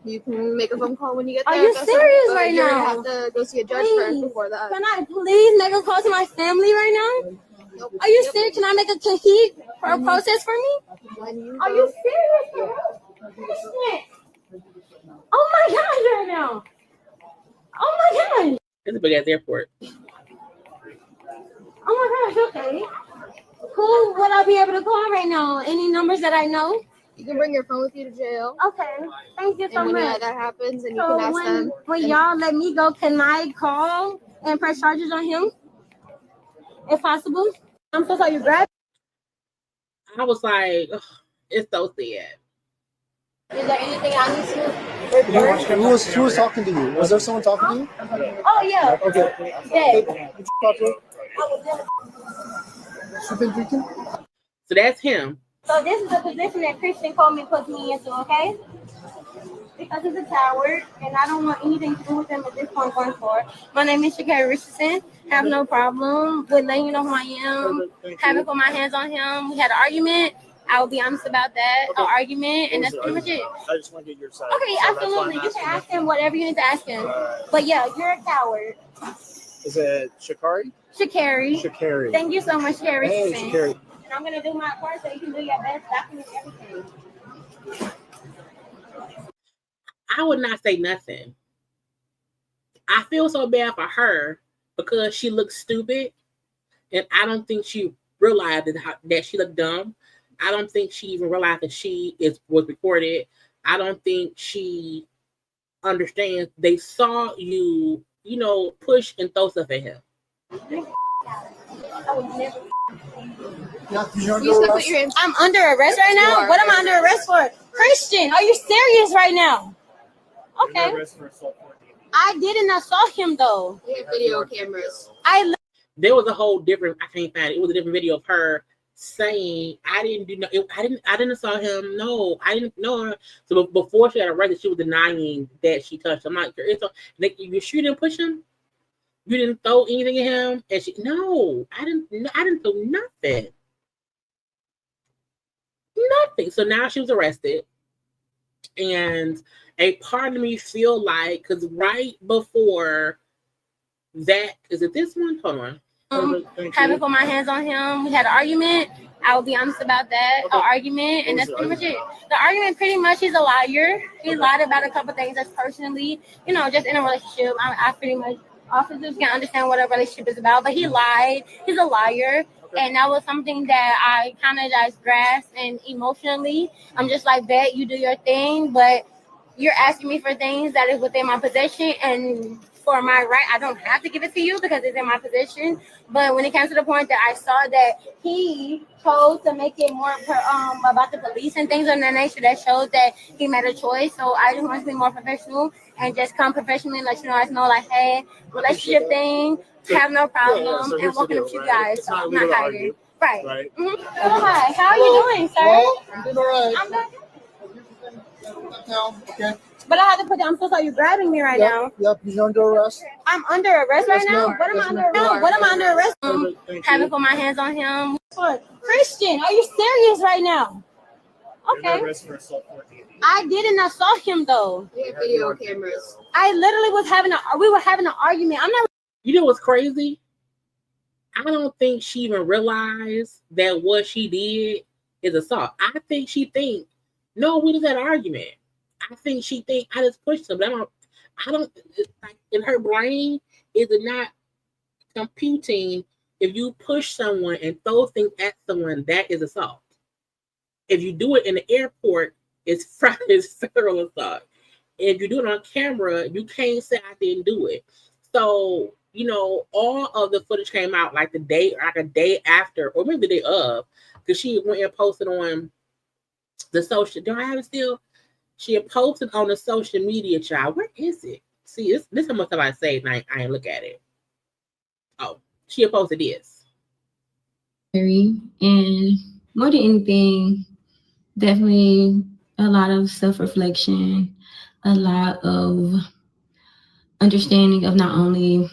You can make a phone call when you get Are there. you serious right You're now? gonna have to go see a judge first before that. Can I please make a call to my family right now? Nope. Are you serious? Can I make can he process for me? Are you serious? Oh my God, right now. Oh my God. It's a big ass airport. Oh my gosh, okay. Who would I be able to call right now? Any numbers that I know? You can bring your phone with you to jail. Okay. Thank you so and when much. that happens, and you So can ask them. when y'all let me go, can I call and press charges on him? If possible. I'm so sorry, you grabbed. I was like, ugh, it's so sad. Is there anything I need to report? Who was talking to you? Was there someone talking to you? Oh yeah. Okay. Yeah. Did you talk to her? You been drinking? So that's him. So this is the position that Christian Coleman puts me into, okay? Because he's a coward, and I don't want anything to do with him at this point going forward. My name is Sha'Carri Richardson. Have no problem with letting you know who I am. Haven't put my hands on him. We had an argument. I will be honest about that. An argument, and that's pretty much it. I just want to get your side. Okay, So absolutely. You that's can why I'm ask him whatever you need to ask him. But yeah, you're a coward. Is it Sha'Carri? Sha'Carri. Sha'Carri. Thank you so much, Sha'Carri Hey, Richardson. Sha'Carri. And I'm going to do my part so you can do your best, document everything. I would not say nothing. I feel so bad for her because she looks stupid, and I don't think she realized that she looked dumb. I don't think she even realized that was recorded. I don't think she understands. They saw you, push and throw stuff at him. I would never. You I'm under arrest right now? What am I under arrest for? Christian, are you serious right now? Okay. I didn't assault him though. We have video cameras. There was a whole different. I can't find it. It was a different video of her saying, "I didn't do no. I didn't assault him. No, I didn't know her." So before she got arrested, she was denying that she touched him. I'm like, you sure you didn't push him? You didn't throw anything at him? And no, I didn't throw nothing. Nothing. So now she was arrested, and a part of me feel like, because right before that, is it this one? Hold on. Haven't put my hands on him. We had an argument. I will be honest about that. An argument, and that's pretty much it. The argument, pretty much, he's a liar. He lied about a couple things that's personally, just in a relationship. I pretty much, officers can understand what a relationship is about, but he lied. He's a liar. And that was something that I kind of just grasped, and emotionally, I'm just like, bet you do your thing, but you're asking me for things that is within my possession, and for my right. I don't have to give it to you because it's in my position. But when it came to the point that I saw that he chose to make it more about the police and things of that nature, that shows that he made a choice. So I just want to be more professional and just come professionally and let you guys know, like, hey, relationship thing, have no problem, so and walking up to you guys. It's So not I'm legal not to hiding. argue. Right. Mm-hmm. Oh, hi. How are you doing, sir? Well, I'm doing all right. I'm good. No, okay. But I have to put down. I'm so sorry. You're grabbing me right now. Yep, he's under arrest. I'm under arrest right now. ma'am. What am I Yes, under ma'am. arrest? What am I under arrest? Thank Having you. put my hands on him. Christian, are you serious right now? Okay. I didn't assault him though. We have video cameras. I literally we were having an argument. I'm not. You know what's crazy? I don't think she even realized that what she did is assault. I think she think, no, we just had an argument. I think she think I just pushed him. But I don't it's like in her brain, is it not computing if you push someone and throw things at someone, that is assault. If you do it in the airport, it's federal assault. If you do it on camera, you can't say I didn't do it. So, you know, all of the footage came out like a day after, or maybe the day of, because she went and posted on the social. Do I have it still? She had posted on the social media, child. Where is it? See, this how much have I saved, and I ain't look at it. Oh, she had posted this. And more than anything, definitely a lot of self-reflection, a lot of understanding of not only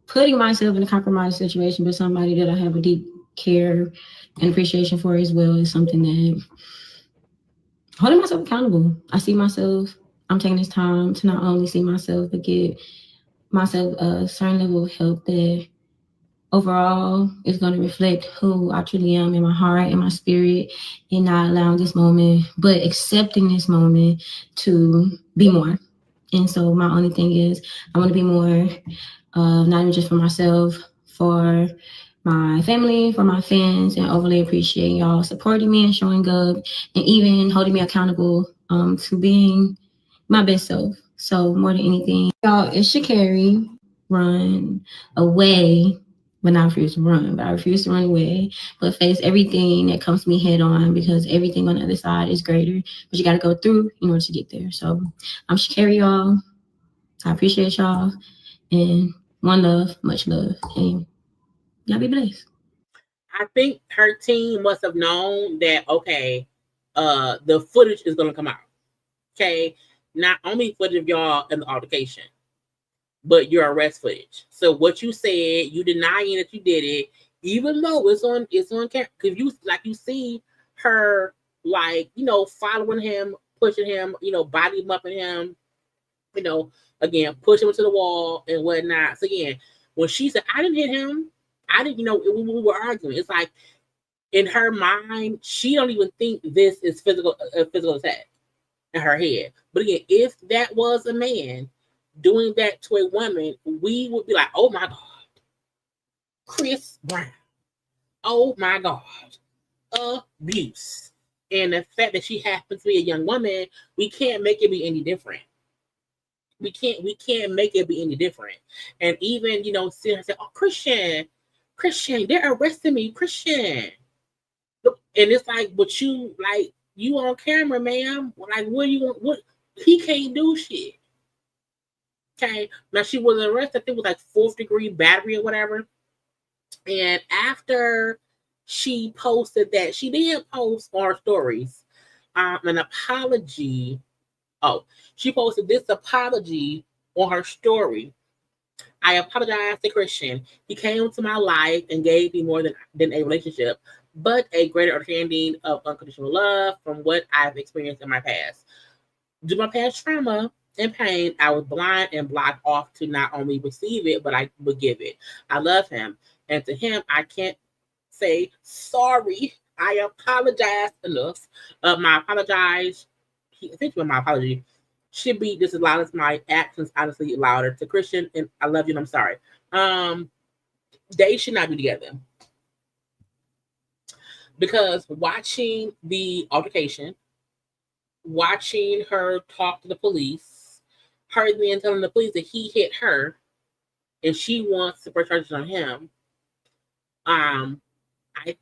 putting myself in a compromised situation, but somebody that I have a deep care and appreciation for as well is something that holding myself accountable. I see myself, I'm taking this time to not only see myself, but get myself a certain level of help that overall is going to reflect who I truly am in my heart and my spirit, and not allowing this moment, but accepting this moment to be more. And so my only thing is I want to be more, not even just for myself, for my family, for my fans, and overly appreciate y'all supporting me and showing up and even holding me accountable to being my best self. So more than anything, y'all, it's Sha'Carri. Run away, but not refuse to run, but I refuse to run away, but face everything that comes to me head on, because everything on the other side is greater, but you got to go through in order to get there. So I'm Sha'Carri, y'all. I appreciate y'all, and one love, much love, and y'all be blessed. I think her team must have known that, okay, the footage is going to come out. Okay. Not only footage of y'all in the altercation, but your arrest footage. So what you said, you denying that you did it, even though it's on camera, because you see her, like, you know, following him, pushing him, you know, body mupping him, you know, again, push him to the wall and whatnot. So again, when she said, I didn't hit him, I didn't, you know, we were arguing. It's like in her mind, she don't even think this is physical attack in her head. But again, if that was a man doing that to a woman, we would be like, oh my God, Chris Brown. Oh my God, abuse. And the fact that she happens to be a young woman, we can't make it be any different. We can't make it be any different. And even, you know, sit and say, oh, Christian, they're arresting me, Christian. And it's like, but you on camera, ma'am. Like, what do you want? What, he can't do shit. Okay. Now she was arrested, I think it was like 4th-degree battery or whatever. And after she posted that, she did post on her stories an apology. Oh, she posted this apology on her story. I apologize to Christian. He came into my life and gave me more than a relationship, but a greater understanding of unconditional love from what I've experienced in my past. Due to my past trauma and pain, I was blind and blocked off to not only receive it, but I would give it. I love him. And to him, I can't say sorry. I apologize enough. My apology should be just as loud as my actions, honestly louder. To Christian, and I love you and I'm sorry. They should not be together. Because watching the altercation, watching her talk to the police, her then telling the police that he hit her and she wants to press charges on him, I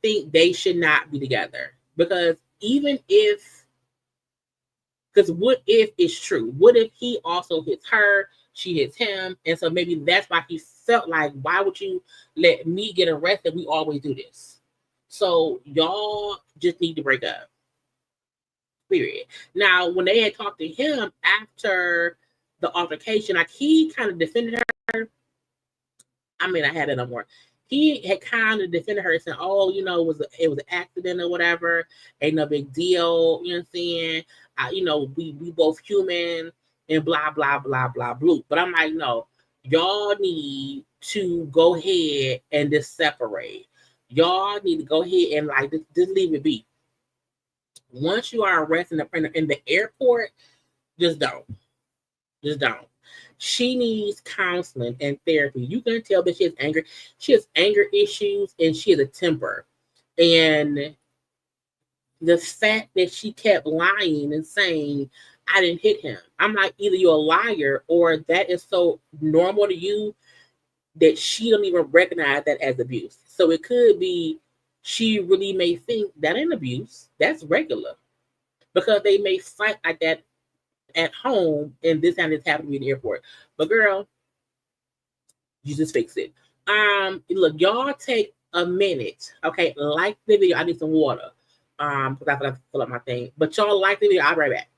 think they should not be together. Because even if, because what if it's true? What if he also hits her, she hits him, and so maybe that's why he felt like, why would you let me get arrested? We always do this. So y'all just need to break up. Period. Now, when they had talked to him after the altercation, like he kind of defended her. I mean, I had it no more. He had kind of defended her, saying, "Oh, you know, it was an accident or whatever. Ain't no big deal." You know what I'm saying? You know, we both human and blah blah blah blah blah. But I'm like, no, y'all need to go ahead and just separate. Y'all need to go ahead and like just leave it be. Once you are arrested in the airport, just don't. She needs counseling and therapy. You can tell that she has anger. She has anger issues and she has a temper. And the fact that she kept lying and saying, I didn't hit him. I'm like, either you're a liar or that is so normal to you that she don't even recognize that as abuse. So it could be she really may think that ain't abuse. That's regular. Because they may fight like that at home and this time it's happening in the airport. But girl, you just fix it. Look, y'all take a minute. Okay, like the video. I need some water. Because I forgot to fill up my thing. But y'all like the video. I'll be right back.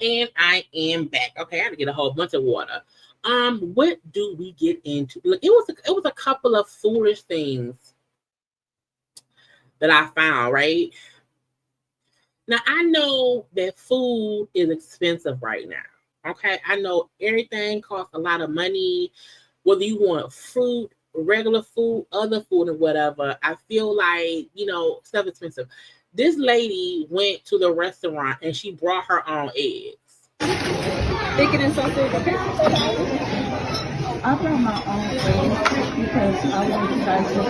And I am back. Okay, I had to get a whole bunch of water. What do we get into? Look, it was a couple of foolish things that I found, right? Now I know that food is expensive right now. Okay, I know everything costs a lot of money, whether you want fruit, regular food, other food, or whatever. I feel like, you know, stuff is expensive. This lady went to the restaurant and she brought her own eggs. Bacon and sausage, okay? I brought my own eggs because I want you guys to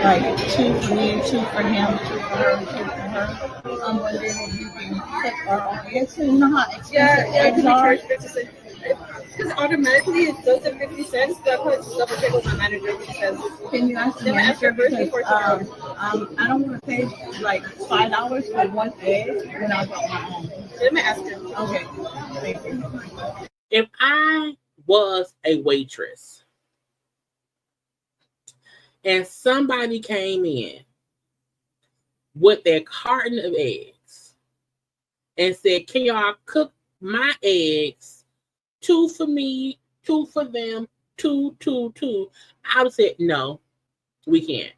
like 2 for me, 2 for him, 2 for her, 2 for her. I'm wondering if you can take our own eggs. You know how expensive eggs are? Because automatically it goes at 50 cents. That's how it's double check with my manager because can you ask the manager because I don't want to pay like $5 for one egg when I got my own. Let me ask you. Okay, thank you. If I was a waitress and somebody came in with their carton of eggs and said, "Can y'all cook my eggs? 2 for me, 2 for them, 2, 2, 2." I would say, no, we can't.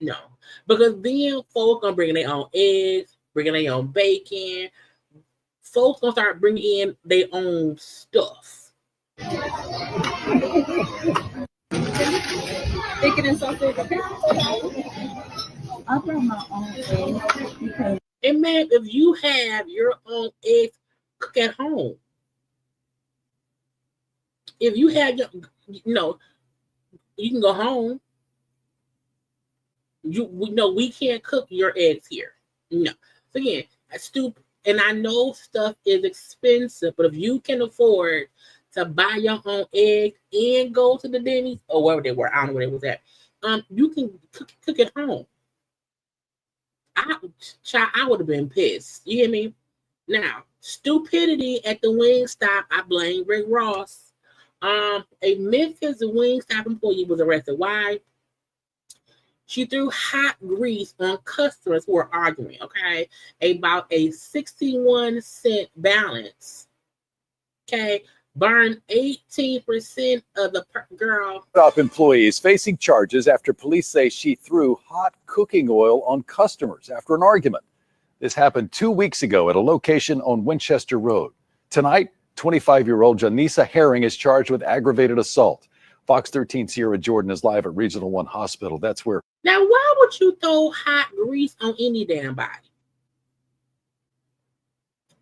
No. Because then folks gonna bring their own eggs, bringing their own bacon. Folks gonna start bringing in their own stuff. Bacon and sausage, okay? I brought my own eggs because. And man, if you have your own eggs, cook at home. If you have your, you can go home. We can't cook your eggs here. No. So again, that's stupid. And I know stuff is expensive, but if you can afford to buy your own eggs and go to the Denny's or wherever they were, I don't know where it was at. You can cook at home. I would have been pissed. You hear me? Now, stupidity at the Wingstop, I blame Rick Ross. A Memphis Wingstop employee was arrested. Why? She threw hot grease on customers who were arguing, okay, about a 61-cent balance. Okay, burned 18% of the girl. Top employees facing charges after police say she threw hot cooking oil on customers after an argument. This happened 2 weeks ago at a location on Winchester Road. Tonight, 25-year-old Janisa Herring is charged with aggravated assault. Fox 13 Sierra Jordan is live at Regional 1 Hospital. That's where. Now, why would you throw hot grease on any damn body?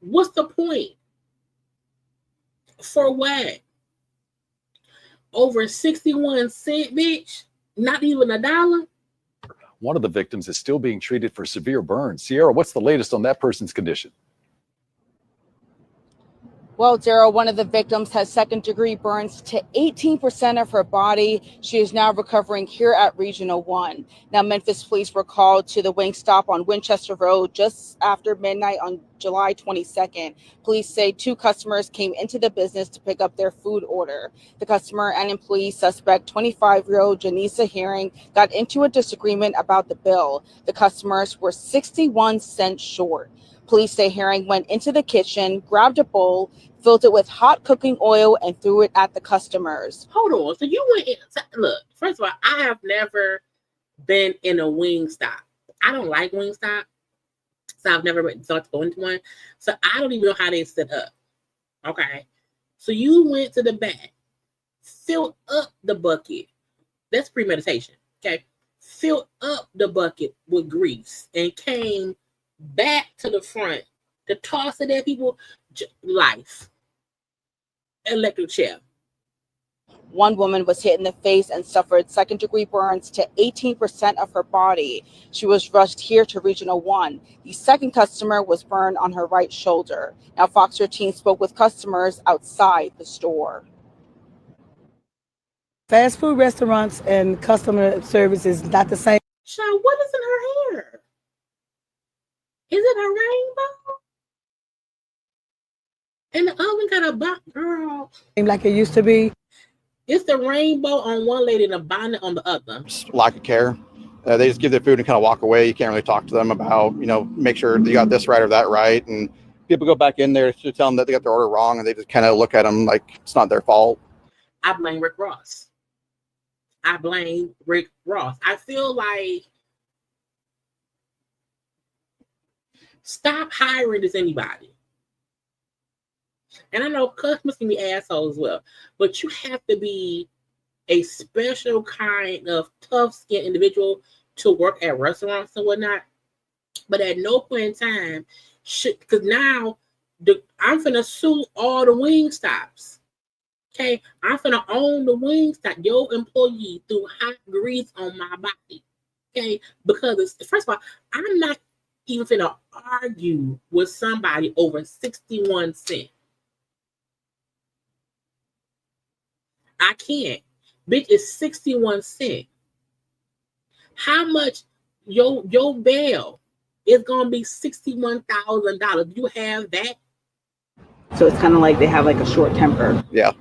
What's the point? For what? Over 61 cents, bitch? Not even $1? One of the victims is still being treated for severe burns. Sierra, what's the latest on that person's condition? Well, Daryl, one of the victims has second-degree burns to 18% of her body. She is now recovering here at Regional 1. Now, Memphis police were called to the Wingstop on Winchester Road just after midnight on July 22nd. Police say 2 customers came into the business to pick up their food order. The customer and employee suspect, 25-year-old Janisa Herring, got into a disagreement about the bill. The customers were 61 cents short. Police say Herring went into the kitchen, grabbed a bowl, filled it with hot cooking oil, and threw it at the customers. Hold on. So you went in. Look, first of all, I have never been in a Wingstop. I don't like Wingstop. So I've never thought to go into one. So I don't even know how they set up. Okay. So you went to the back, filled up the bucket. That's premeditation. Okay. Filled up the bucket with grease and came back to the front to toss it at people. Life. Electric chair. One woman was hit in the face and suffered second-degree burns to 18% of her body. She was rushed here to Regional 1. The second customer was burned on her right shoulder. Now, Fox 13 spoke with customers outside the store. Fast food restaurants and customer service is not the same. Sean, what is in her hair? Is it a rainbow? And the oven got a box, girl. Like it used to be. It's the rainbow on one lady and a bonnet on the other. Lack of care. They just give their food and kind of walk away. You can't really talk to them about, make sure you got this right or that right. And people go back in there to tell them that they got their order wrong, and they just kind of look at them like it's not their fault. I blame Rick Ross. I feel like stop hiring just anybody. And I know customers can be assholes as well, but you have to be a special kind of tough-skinned individual to work at restaurants and whatnot. But at no point in time, because now I'm finna sue all the Wingstops. Okay, I'm finna own the Wingstop. Your employee threw hot grease on my body. Okay, because first of all, I'm not even finna argue with somebody over 61 cents. I can't. Bitch, it's 61 cents. How much your bail is gonna be $61,000. You have that. So it's kind of like they have like a short temper. Yeah.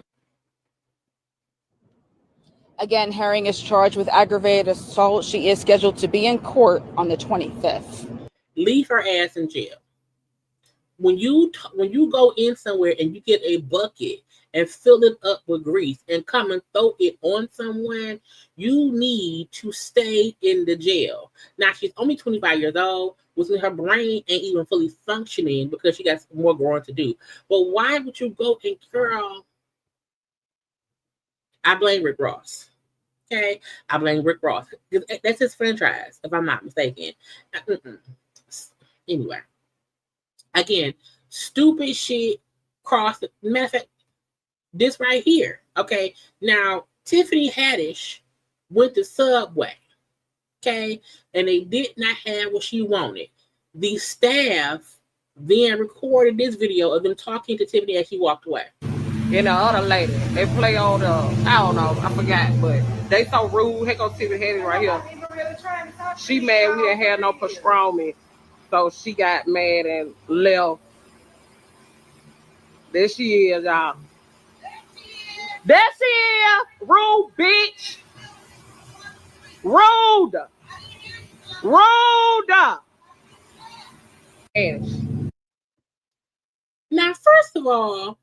Again, Herring is charged with aggravated assault. She is scheduled to be in court on the 25th. Leave her ass in jail. When you go in somewhere and you get a bucket and fill it up with grease and come and throw it on someone, you need to stay in the jail. Now, she's only 25 years old, which means her brain ain't even fully functioning because she got more growing to do. But why would you go and girl? I blame Rick Ross. Okay? I blame Rick Ross. That's his franchise, if I'm not mistaken. Anyway. Again, stupid shit cross the method. This right here. Okay. Now, Tiffany Haddish went to Subway. Okay. And they did not have what she wanted. The staff then recorded this video of them talking to Tiffany as she walked away. And the other lady, they play on the, I don't know, I forgot, but they so rude. Here goes Tiffany Haddish right here. She mad we didn't have no pastrami. So she got mad and left. There she is, y'all. There she is. Rude, bitch. Rude. Rude. Now, first of all,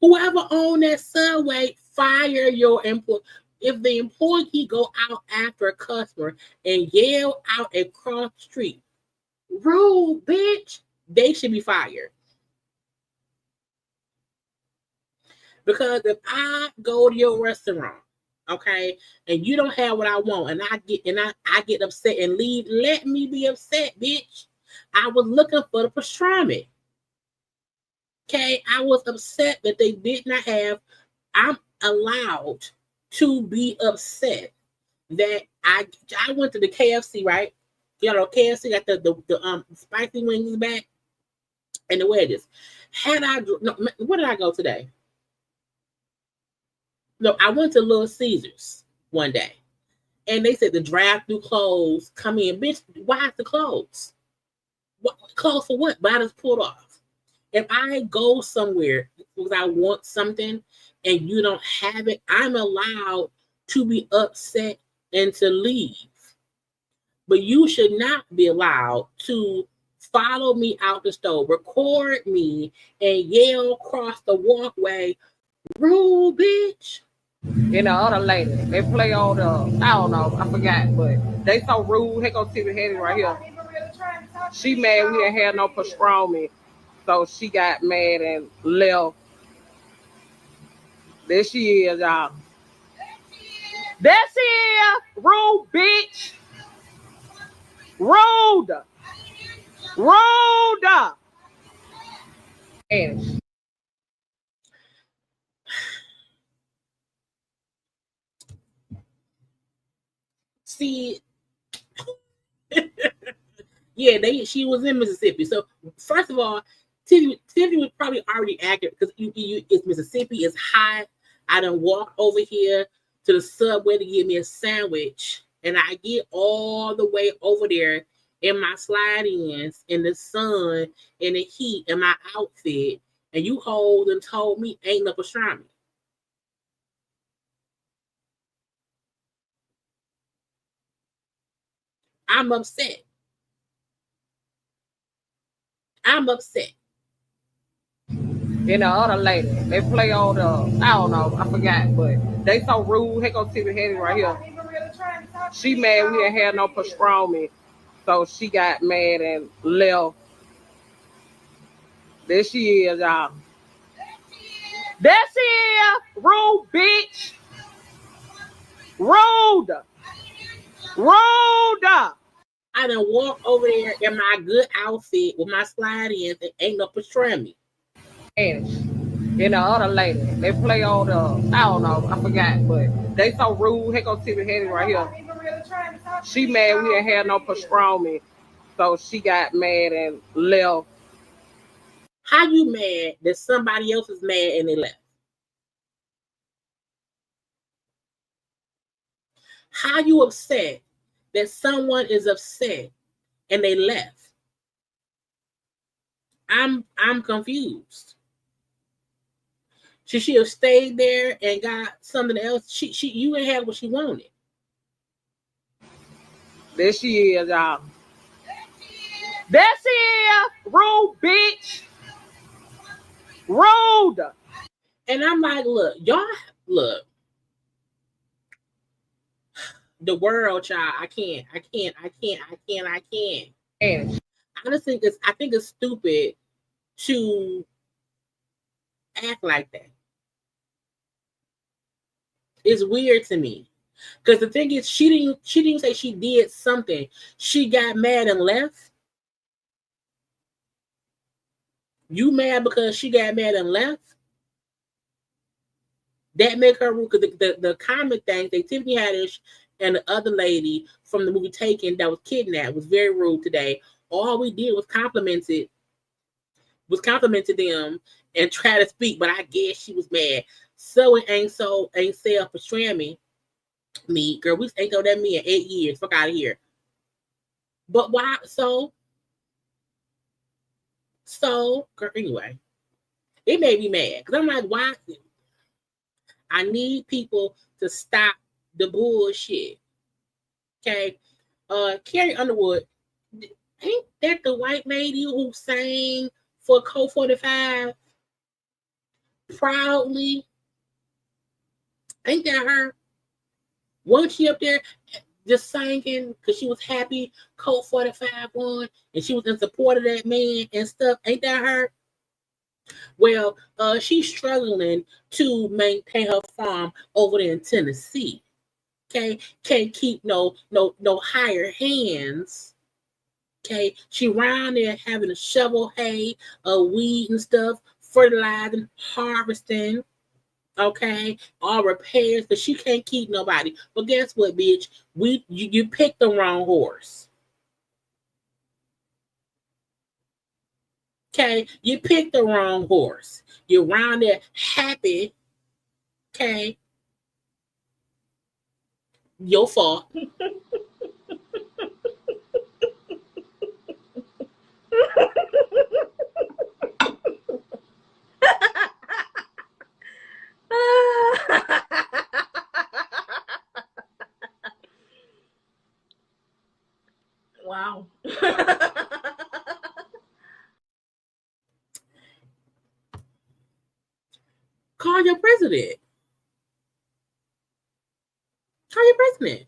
whoever owned that Subway, fire your employee. If the employee go out after a customer and yell out across the street, rude, bitch, they should be fired. Because if I go to your restaurant, okay, and you don't have what I want, and I get upset and leave, let me be upset, bitch. I was looking for the pastrami. Okay, I was upset that they did not have. I'm allowed to be upset that I went to the KFC, right? You know, KFC got the spicy wings back and the wedges. Where did I go today? No, I went to Little Caesars one day, and they said the drive-through closed. Come in, bitch. Why is the closed? What closed for what? But I just pulled off. If I go somewhere because I want something and you don't have it, I'm allowed to be upset and to leave. But you should not be allowed to follow me out the store, record me, and yell across the walkway, rude, bitch. And the other lady, they play on the, I don't know, I forgot, but they so rude. Here goes Tiffany Haddish right here. She mad we didn't have no pastrami. So she got mad and left. There she is, y'all. There she is. Rude, bitch. Rude. Rude. And see, yeah, she was in Mississippi. So first of all, Tiffany was probably already accurate because it's Mississippi, it's hot. I done walked over here to the Subway to get me a sandwich, and I get all the way over there in my slide-ins, in the sun, in the heat, in my outfit, and you hold and told me ain't no pastrami. I'm upset. I'm upset. and the other lady, they play on the, I don't know, I forgot, but they so rude. Here goes Tiffany Haddish right here. She mad we didn't have no pastrami. So she got mad and left. There she is, y'all. There she is. Rude, bitch. Rude. Rude. I done walk over there in my good outfit with my slide-ins and ain't no pastrami. And the other lady, they play on the, I don't know, I forgot, but they so rude. Here goes Tiffany Haddish right here. She mad we didn't have no pastrami. So she got mad and left. How you mad that somebody else is mad and they left? How you upset that someone is upset and they left. I'm confused. Should she have stayed there and got something else? You ain't had what she wanted. There she is, y'all. There she is. Rude bitch. Rude. And I'm like, look, y'all, look. The world, child. I can't. I honestly, I think it's stupid to act like that. It's weird to me. Because the thing is, she didn't say she did something. She got mad and left. You mad because she got mad and left? That make her rude. Because the comment thing, Tiffany Haddish and the other lady from the movie Taken that was kidnapped was very rude today. All we did was complimented them and try to speak, but I guess she was mad. So it ain't self pastrami me, girl. We ain't told that me in 8 years. Fuck out of here. But why? So, girl, anyway, it made me mad because I'm like, why? I need people to stop the bullshit. Okay, Carrie Underwood, ain't that the white lady who sang for Code 45 proudly? Ain't that her? Wasn't she up there just singing because she was happy Code 45 won and she was in support of that man and stuff? Ain't that her? Well, she's struggling to maintain her farm over there in Tennessee. Okay, can't keep no higher hands. Okay, she around there having to shovel hay, weed and stuff, fertilizing, harvesting. Okay, all repairs, but she can't keep nobody. But guess what, bitch? You picked the wrong horse. Okay, you picked the wrong horse. You're around there happy. Okay, your fault. Wow. Call your president. Call your president.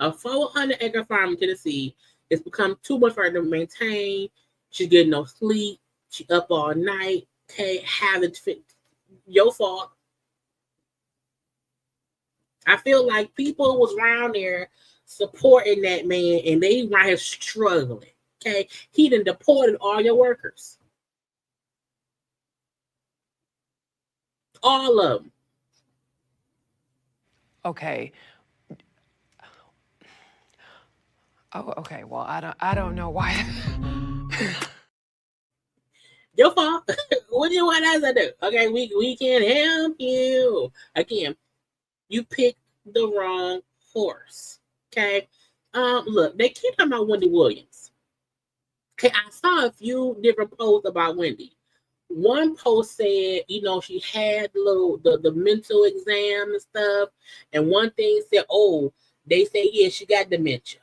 A 400-acre farm in Tennessee has become too much for her to maintain. She's getting no sleep. She up all night. Okay, having to fit. Your fault. I feel like people was around there supporting that man, and they right here struggling. Okay, he done deported all your workers, all of them. Okay. Oh, okay. Well, I don't know why. Your fault. What do you want us to do? Okay, we can help you. Again, you picked the wrong horse. Okay. Look, they keep talking about Wendy Williams. Okay, I saw a few different posts about Wendy. One post said, she had the mental exam and stuff, and one thing said, they say, yeah, she got dementia.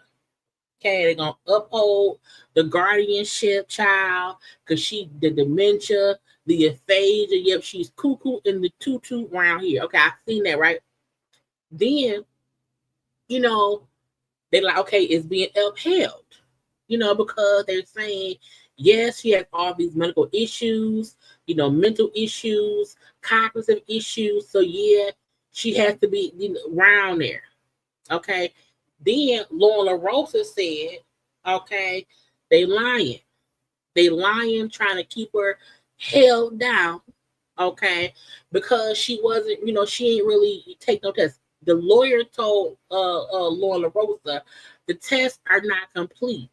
Okay, they're gonna uphold the guardianship child because the dementia, the aphasia. Yep, she's cuckoo in the tutu around here. Okay, I've seen that, right? Then, they're like, okay, it's being upheld, because they're saying, yes, she has all these medical issues, mental issues, cognitive issues. So yeah, she has to be around there. Okay. Then Lola Rosa said, okay, they lying. They lying, trying to keep her held down, okay, because she wasn't, she ain't really take no test. The lawyer told Lola Rosa the tests are not complete.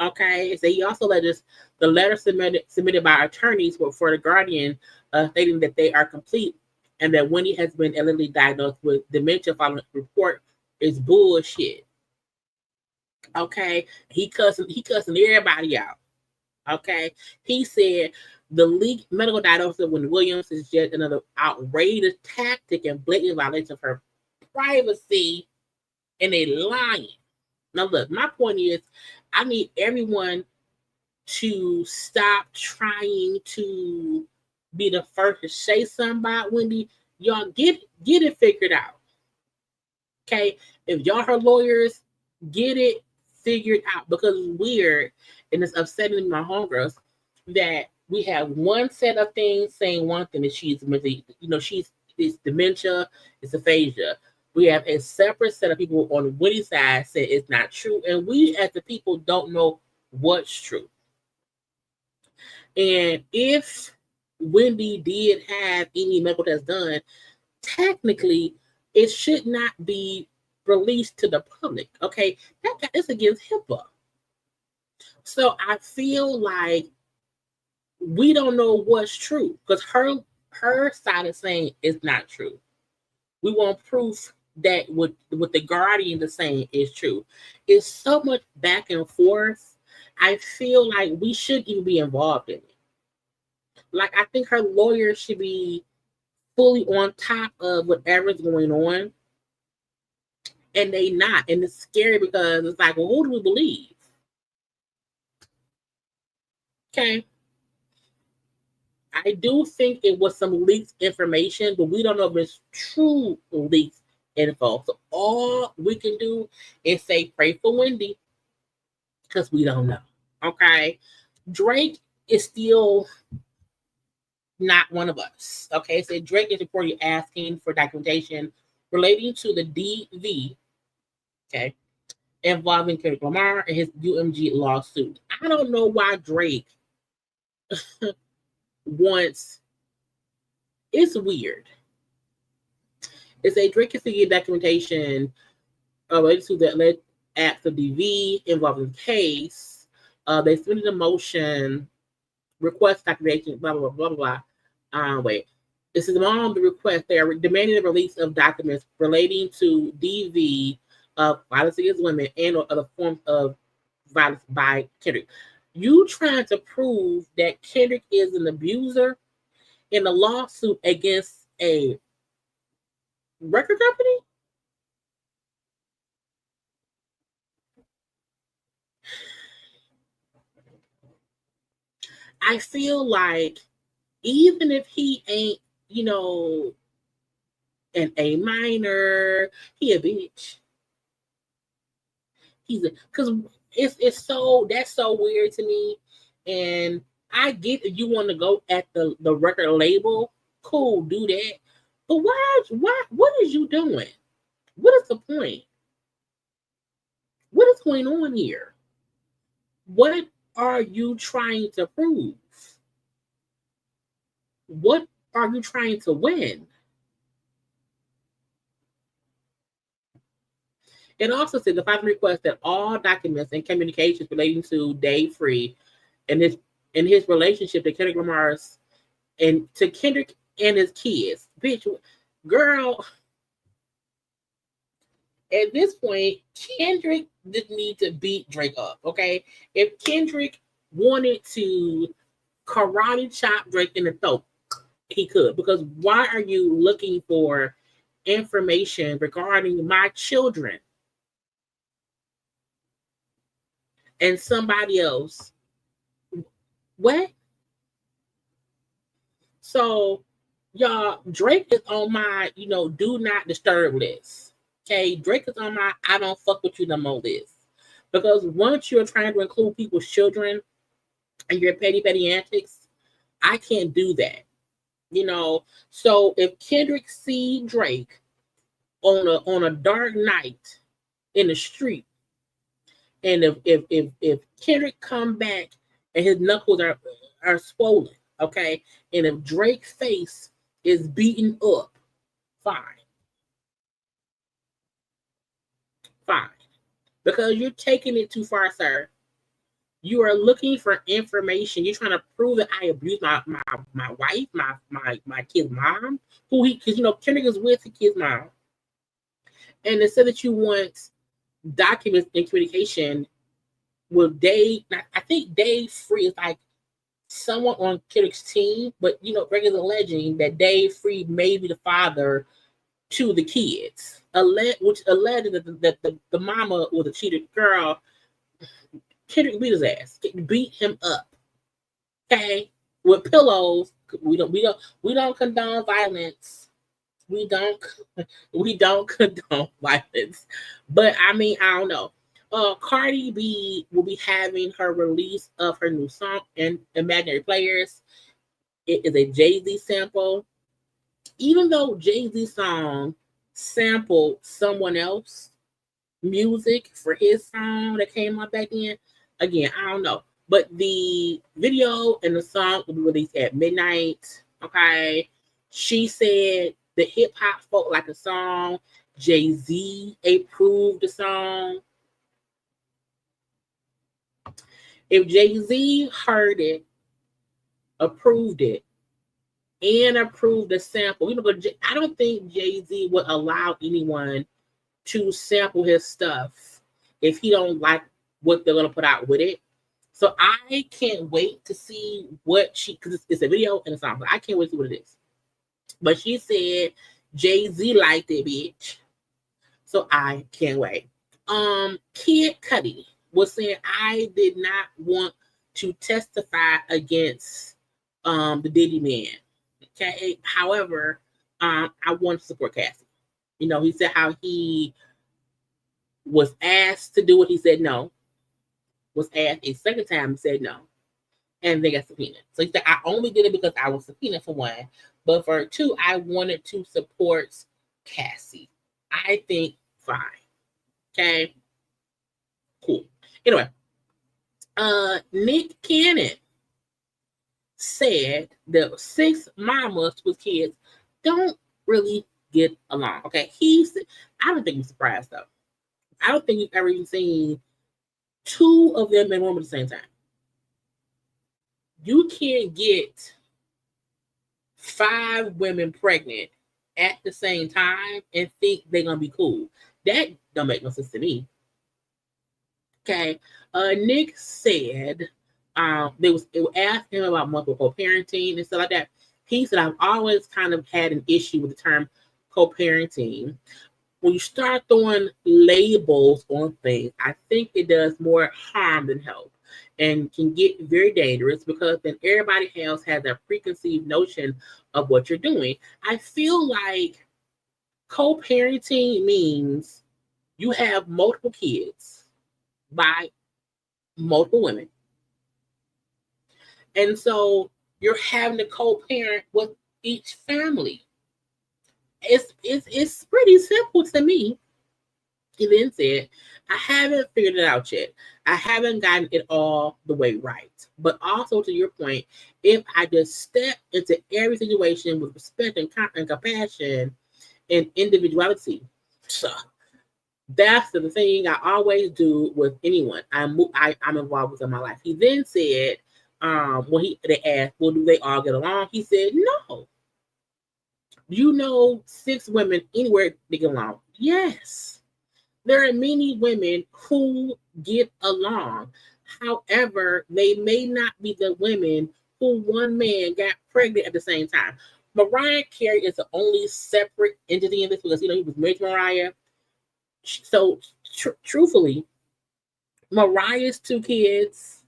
Okay, so he also let us the letter submitted by attorneys for the Guardian stating that they are complete. and that Wendy has been allegedly diagnosed with dementia following the report is bullshit. Okay, he cussing everybody out. Okay, he said the leaked medical diagnosis of Wendy Williams is just another outrageous tactic and blatant violation of her privacy, and they lying. Now, look, my point is, I need everyone to stop trying to be the first to say something about Wendy. Y'all get it figured out. Okay, if y'all her lawyers, get it figured out, because it's weird and it's upsetting my homegirls that we have one set of things saying one thing, that she's it's dementia, it's aphasia. We have a separate set of people on Wendy's side say it's not true, and we as the people don't know what's true. And if Wendy did have any medical tests done, technically it should not be released to the public. Okay, that's against HIPAA. So I feel like we don't know what's true, because her side is saying it's not true. We want proof that what the Guardian is saying is true. It's so much back and forth. I feel like we shouldn't even be involved in it. Like, I think her lawyer should be fully on top of whatever's going on, and they not. And it's scary because it's like, well, who do we believe? Okay. I do think it was some leaked information, but we don't know if it's true leaked info. So all we can do is say pray for Wendy, because we don't know. Okay. Drake is still not one of us. Okay. So Drake is reportedly asking for documentation relating to the DV, okay, involving Kendrick Lamar and his UMG lawsuit. I don't know why Drake wants. It's weird. It's a Drake is to get documentation related to the alleged acts of DV involving the case. They submitted a motion, request documentation, blah blah blah blah blah. Wait. This is among the request. They are demanding the release of documents relating to DV of violence against women and or other forms of violence by Kendrick. You trying to prove that Kendrick is an abuser in a lawsuit against a record company? I feel like even if he ain't, an A minor, he a bitch. Because it's so, that's so weird to me. And I get that you want to go at the record label, cool, do that. But what is you doing? What is the point? What is going on here? What are you trying to prove? What are you trying to win? It also said the filing requests that all documents and communications relating to Dave Free and his relationship to Kendrick Lamar's and to Kendrick and his kids. Bitch, girl, at this point, Kendrick didn't need to beat Drake up, okay? If Kendrick wanted to karate chop Drake in the throat, he could. Because why are you looking for information regarding my children and somebody else? What? So, y'all, Drake is on my, do not disturb list. Okay, Drake is on my I don't fuck with you no more list. Because once you're trying to include people's children and your petty antics, I can't do that. So if Kendrick see Drake on a dark night in the street, and if Kendrick come back and his knuckles are swollen, okay, and if Drake's face is beaten up, fine. Because you're taking it too far, sir. You are looking for information. You're trying to prove that I abused my wife, my kid's mom, because Kendrick is with the kid's mom. And it said that you want documents and communication with Dave. I think Dave Free is like someone on Kendrick's team, but Greg is alleging that Dave Free may be the father to the kids, which alleged that the mama was a cheated girl. Kendrick beat his ass, beat him up, okay, with pillows. We don't condone violence. We don't condone violence. But I don't know. Cardi B will be having her release of her new song, Imaginary Players. It is a Jay-Z sample. Even though Jay-Z's song sampled someone else's music for his song that came out back then, again, I don't know. But the video and the song will be released at midnight, okay? She said the hip-hop folk like the song. Jay-Z approved the song. If Jay-Z heard it, approved it, and approved the sample, I don't think Jay-Z would allow anyone to sample his stuff if he don't like what they're gonna put out with it. So I can't wait to see because it's a video and a song. So I can't wait to see what it is. But she said Jay-Z liked it, bitch. So I can't wait. Kid Cudi was saying I did not want to testify against the Diddy man. Okay. However, I want to support Cassie. He said how he was asked to do it. He said no. Was asked a second time, said no. And they got subpoenaed. So he said, I only did it because I was subpoenaed for one. But for two, I wanted to support Cassie. I think fine. Okay. Cool. Anyway, Nick Cannon said that 6 mamas with kids don't really get along. Okay. I don't think he's surprised though. I don't think you've ever even seen 2 of them in one at the same time. You can't get 5 women pregnant at the same time and think they're gonna be cool. That don't make no sense to me. Okay. Nick said they were asking him about multiple co-parenting and stuff like that. He said, I've always kind of had an issue with the term co-parenting. When you start throwing labels on things, I think it does more harm than help and can get very dangerous because then everybody else has a preconceived notion of what you're doing. I feel like co-parenting means you have multiple kids by multiple women. And so you're having to co-parent with each family. It's pretty simple to me. He then said, I haven't figured it out yet. I haven't gotten it all the way right. But also to your point, if I just step into every situation with respect and compassion and individuality, so that's the thing I always do with anyone I'm involved with in my life. He then said, when they asked, well, do they all get along? He said, no. 6 women anywhere they get along. Yes. There are many women who get along. However, they may not be the women who one man got pregnant at the same time. Mariah Carey is the only separate entity in this because, he was married to Mariah. So, truthfully, Mariah's 2 kids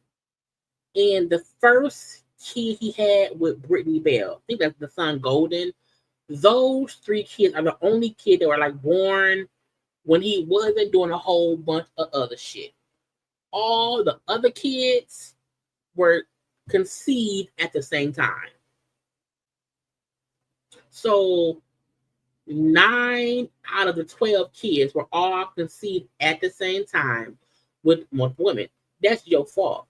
and the first kid he had with Brittany Bell, I think that's the son Golden. Those 3 kids are the only kids that were born when he wasn't doing a whole bunch of other shit. All the other kids were conceived at the same time. So 9 out of the 12 kids were all conceived at the same time with multiple women. That's your fault.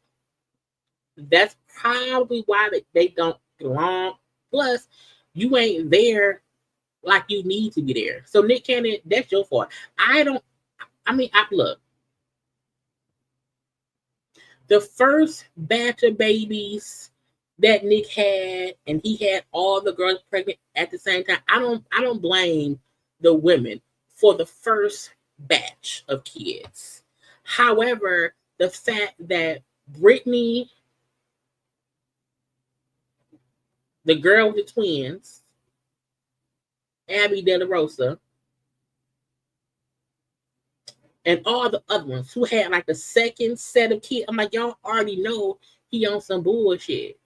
That's probably why they don't get along. Plus, you ain't there like you need to be there. So Nick Cannon, that's your fault. Look, The first batch of babies that Nick had, and he had all the girls pregnant at the same time. I don't blame the women for the first batch of kids. However, the fact that Brittany, the girl with the twins, Abby De La Rosa, and all the other ones who had like the second set of kids, I'm like, y'all already know he on some bullshit.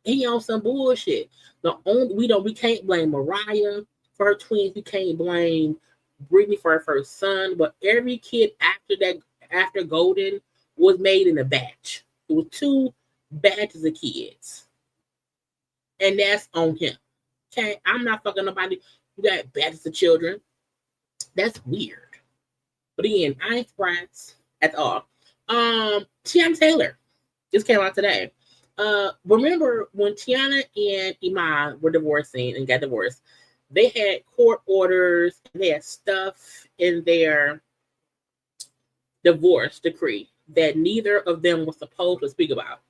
He on some bullshit. We can't blame Mariah for her twins. We can't blame Brittany for her first son. But every kid after Golden was made in a batch. It was 2 batches of kids. And that's on him. Okay, I'm not fucking nobody who got batches of children. That's weird. But again, I ain't surprised at all. Teyana Taylor just came out today. Remember when Teyana and Iman were divorcing and got divorced, they had court orders, they had stuff in their divorce decree that neither of them was supposed to speak about.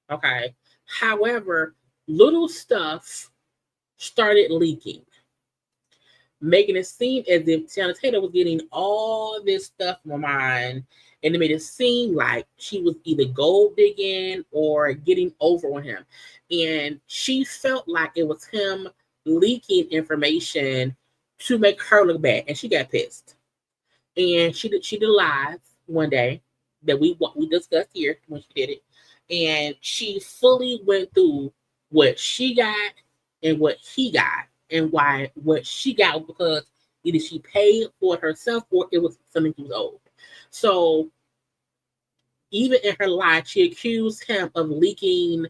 Okay. However, little stuff started leaking, making it seem as if Teyana Taylor was getting all this stuff from Iman, and it made it seem like she was either gold digging or getting over on him. And she felt like it was him leaking information to make her look bad. And she got pissed. And she did a live one day that we discussed here when she did it. And she fully went through what she got and what he got, and why what she got because either she paid for it herself or it was something she was owed. So even in her life, she accused him of leaking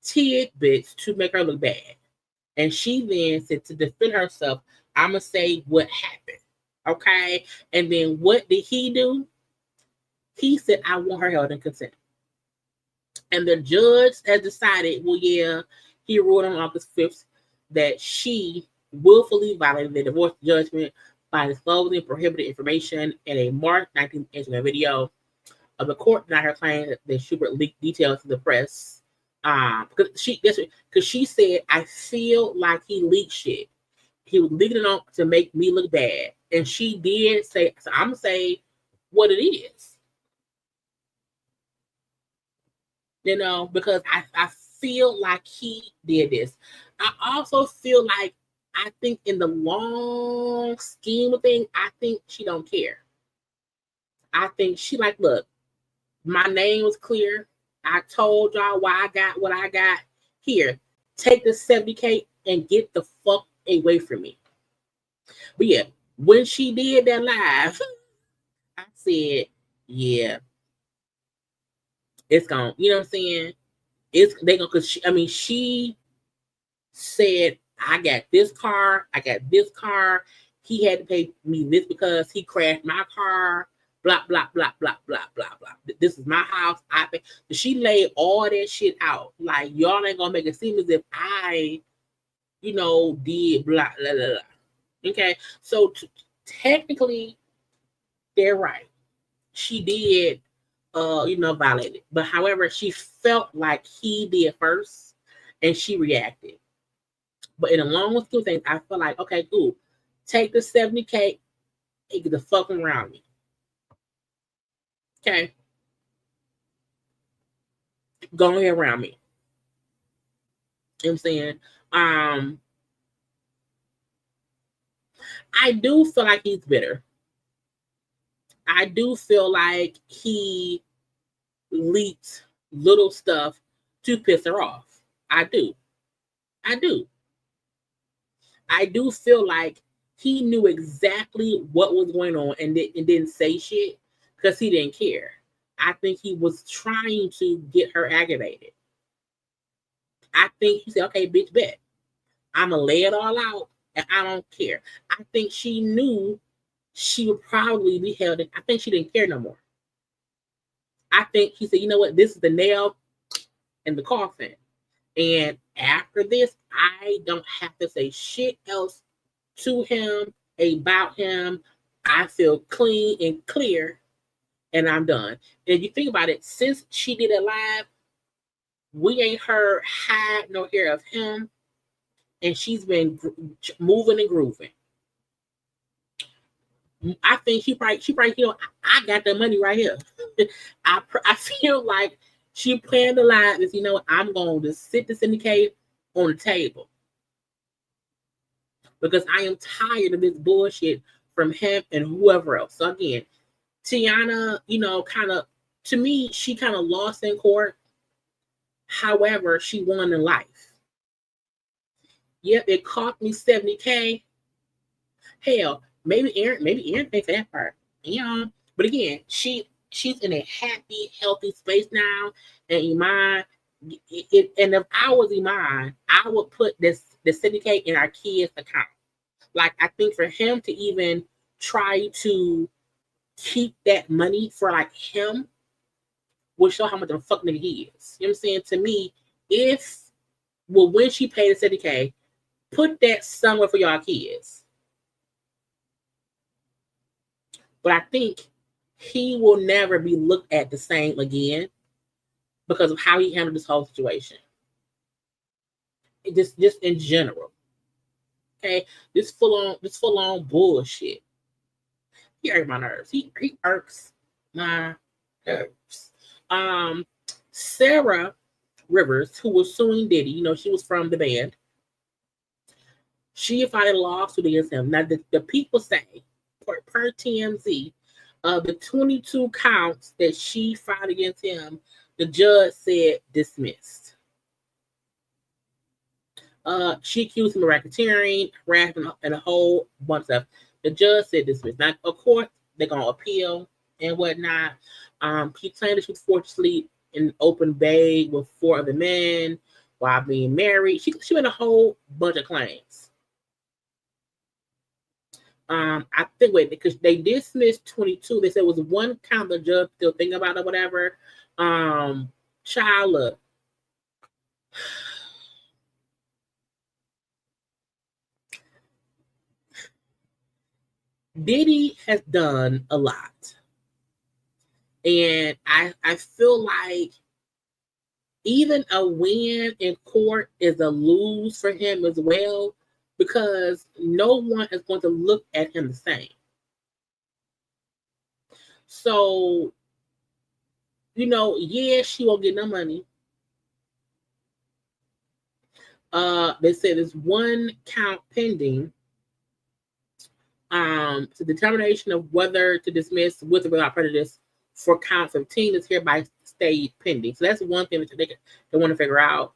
tidbits to make her look bad. And she then said, to defend herself, I'm going to say what happened. Okay? And then what did he do? He said, I want her held in contempt. And the judge has decided, well, yeah, he ruled on August 5th that she willfully violated the divorce judgment by disclosing prohibited information in a March 19th Instagram video of the court denied her claim that Shumpert leaked details to the press. Because she said, I feel like he leaked shit. He was leaking it on to make me look bad. And she did say, so I'm going to say what it is. You know, because I feel like he did this. I also feel like, I think in the long scheme of things, I think she don't care. I think she like, look, my name was clear. I told y'all why I got what I got. Here, take the 70K and get the fuck away from me. But yeah, when she did that live, I said, yeah, it's gone. You know what I'm saying? They gonna, cause she said, I got this car. He had to pay me this because he crashed my car. Blah, blah, blah, blah, blah, blah, blah. This is my house. I pay. She laid all that shit out. Like, y'all ain't gonna make it seem as if I, did blah, blah, blah, blah. Okay? So technically, they're right. She did, violate it. But however, she felt like he did first, and she reacted. But in the long scheme of things, I feel like, okay, cool. Take the 70K and get the fuck around me. Okay. Go ahead around me. You know what I'm saying? I do feel like he's bitter. I do feel like he leaked little stuff to piss her off. I do feel like he knew exactly what was going on and didn't say shit because he didn't care. I think he was trying to get her aggravated. I think he said, okay, bitch, bet. I'm going to lay it all out and I don't care. I think she knew she would probably be held in. I think she didn't care no more. I think he said, you know what? This is the nail in the coffin. And after this, I don't have to say shit else to him, about him. I feel clean and clear. and I'm done. And you think about it, since she did it live, we ain't heard hide nor hear of him, and she's been moving and grooving. I think she probably, I got the money right here. I feel like she planned the line is, I'm going to sit the syndicate on the table because I am tired of this bullshit from him and whoever else. So again, Teyana, kind of, to me, she kind of lost in court. However, she won in life. Yep, it cost me $70K. Hell, maybe Aaron thinks that part. But again, she's in a happy, healthy space now. And Iman, and if I was Iman, I would put the $70K in our kids' account. Like, I think for him to even try to keep that money for like him will show how much of a fuck nigga he is. You know what I'm saying? To me, when she paid the $70K, put that somewhere for y'all kids. But I think he will never be looked at the same again because of how he handled this whole situation. Just in general. Okay? This full on bullshit. He irks my nerves. He irks my nerves. Sarah Rivers, who was suing Diddy, she was from the band. She filed a lawsuit against him. Now, the people say, per TMZ, the 22 counts that she filed against him, the judge said dismissed. She accused him of racketeering, harassment, and a whole bunch of stuff. The judge said dismissed. Now, of course, they're going to appeal and whatnot. She claimed that she was forced to sleep in an open bay with 4 other men while being married. She made a whole bunch of claims. I think, because they dismissed 22. They said it was one count the judge still thinking about or whatever. Child, look. Diddy has done a lot. And I feel like even a win in court is a lose for him as well, because no one is going to look at him the same. So, she won't get no money. They said there's one count pending. The determination of whether to dismiss with or without prejudice for count 15 is hereby stayed pending. So that's one thing that they want to figure out.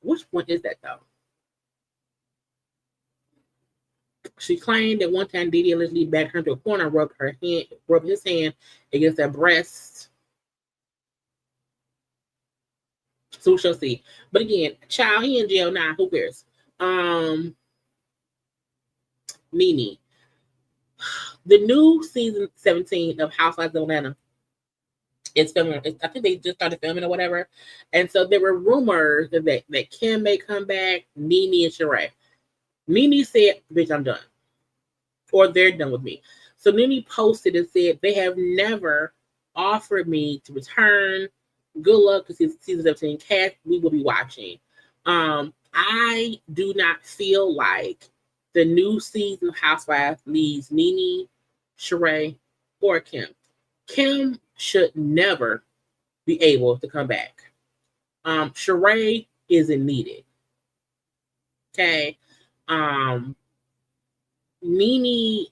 Which one is that though? She claimed that one time Diddy allegedly backed her into a corner and rubbed his hand against her breast. So we shall see. But again, child, he in jail now. Who cares? Nene. The new season 17 of Housewives of Atlanta is filming. I think they just started filming or whatever. And so there were rumors that Kim may come back, Nene and Sharpe. Nene said, bitch, I'm done. Or they're done with me. So Nene posted and said, they have never offered me to return. Good luck to season 17. Cash, we will be watching. I do not feel like the new season of Housewives leaves Nene, Sheree, or Kim. Kim should never be able to come back. Sheree isn't needed. Okay. Nene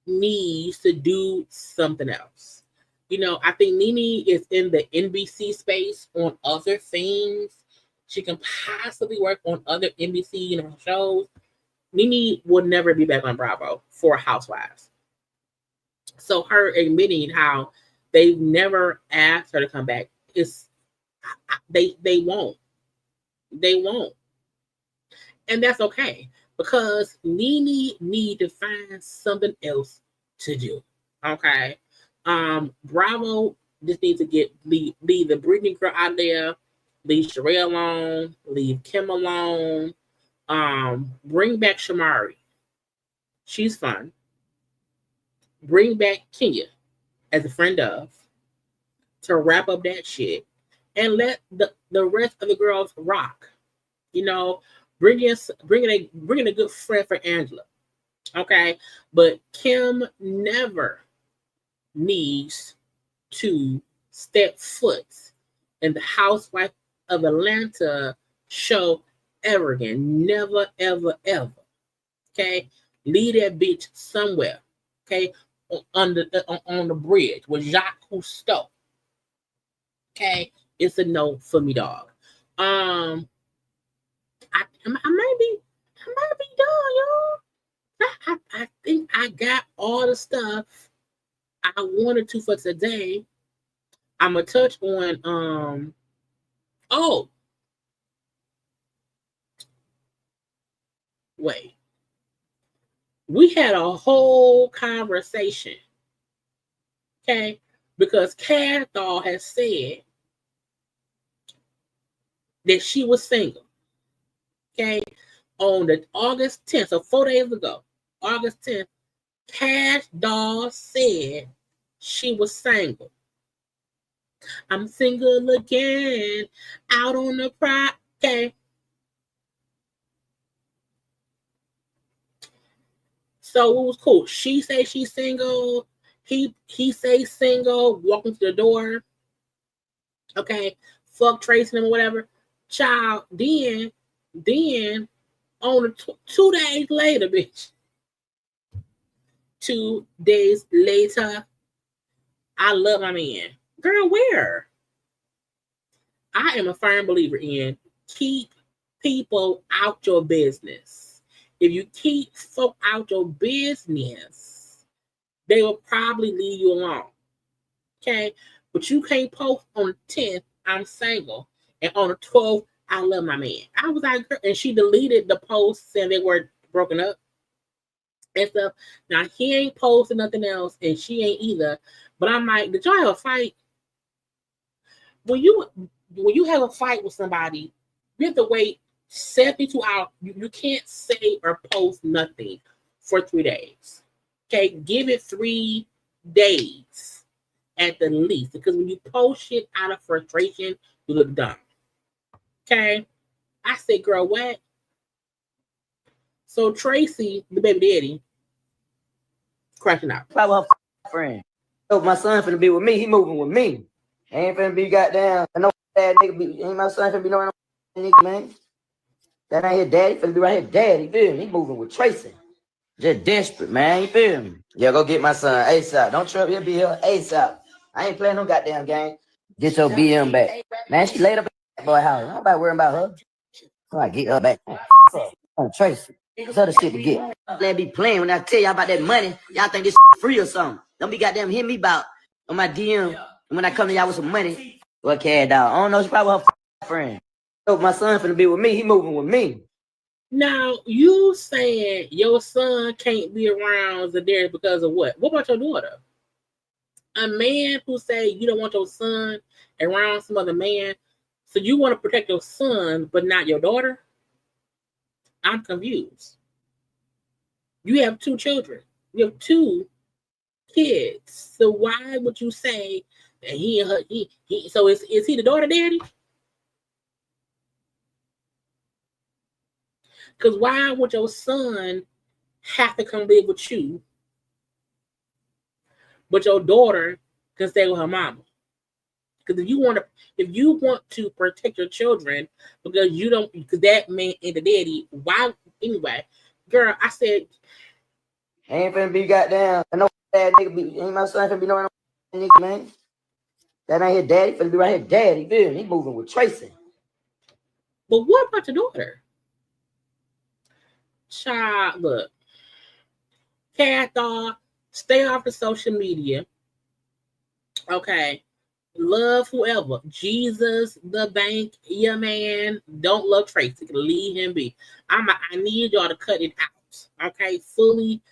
needs to do something else. I think Nene is in the NBC space on other things. She can possibly work on other NBC shows. Nene will never be back on Bravo for Housewives. So her admitting how they've never asked her to come back is they won't. They won't. And that's okay, because Nene need to find something else to do. Okay. Bravo just needs to leave the Britney girl out there, leave Sheree alone, leave Kim alone. Bring back Shamari. She's fun. Bring back Kenya as a friend of, to wrap up that shit and let the rest of the girls rock. You know, bringing a good friend for Angela. Okay, but Kim never needs to step foot in the Housewives of Atlanta show ever again. Never, ever, ever. Okay, leave that bitch somewhere. Okay, on the bridge with Jacques Cousteau. Okay, it's a no for me, dog. I might be done, y'all. I think I got all the stuff I wanted to for today. I'm gonna touch on wait. We had a whole conversation, okay? Because Cat Doll has said that she was single, okay? On the August 10th, so 4 days ago, August 10th, Cash Doll said she was single. I'm single again, out on the pride, okay? So it was cool. She say she's single. He say single, walking to the door. Okay, fuck Tracy and whatever. Child, then on the 2 days later, bitch. 2 days later, I love my man. Girl, where? I am a firm believer in keep people out your business. If you keep folk out your business, they will probably leave you alone. Okay? But you can't post on the 10th, I'm single, and on the 12th, I love my man. I was like, and she deleted the post saying they were broken up and stuff. Now, he ain't posted nothing else, and she ain't either. But I'm like, did y'all have a fight? When you have a fight with somebody, you have to wait 72 hours. You can't say or post nothing for 3 days. Okay, give it 3 days at the least, because when you post shit out of frustration, you look dumb. Okay, I said, girl, what? So Tracy, the baby daddy, crashing out. If I was her friend, so my son finna be with me. He moving with me. Ain't finna be goddamn. I know bad nigga be. Ain't my son finna be knowing nigga, man. That ain't his daddy. Finna be right here, daddy. Feel me? He moving with Tracy. Just desperate, man. You feel me? Yeah, go get my son ASAP. Don't trip. He'll be here ASAP. I ain't playing no goddamn game. Get your BM back, man. She laid up at that boy house. Nobody worrying about her. So I get her back. On Tracy. There's other shit to get. Let be playing when I tell y'all about that money. Y'all think this free or something. Don't be goddamn hitting me about on my DM. And when I come to y'all with some money, what cat dog? I don't know. She probably her friend. So my son finna be with me. He moving with me. Now, you saying your son can't be around Zadarius because of what? What about your daughter? A man who say you don't want your son around some other man, so you want to protect your son but not your daughter? I'm confused. You have 2 children. You have 2 kids. So why would you say that he and her? So is he the daughter daddy? Because why would your son have to come live with you, but your daughter can stay with her mama? Because if you want to protect your children, because that man ain't the daddy. Why anyway, girl? I said, ain't finna be goddamn. I know bad nigga be. Ain't my son finna be knowing nigga, man. That ain't his daddy. Finna be right here, daddy. Feel me? He moving with Tracy. But what about your daughter? Child, look, cat dog, stay off the social media. Okay. Love whoever. Jesus, the bank, your man. Don't love Tracy. Leave him be. I need y'all to cut it out. Okay? Fully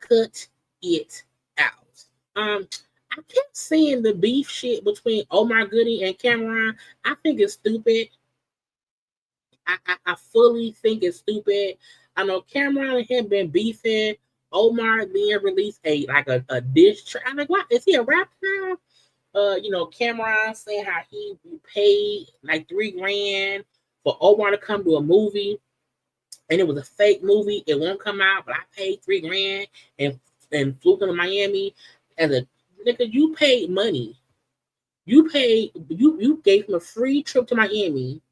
cut it out. I kept seeing the beef shit between Omar Gooding and Cam'ron. I think it's stupid. I fully think it's stupid. I know Cam'ron and him been beefing Omar then released a diss track. I'm like, what? Is he a rapper now? Cam'ron saying how he paid like $3,000 for Omar to come to a movie, and it was a fake movie. It won't come out, but I paid $3,000 and flew him to Miami. As a nigga, you paid money. You gave him a free trip to Miami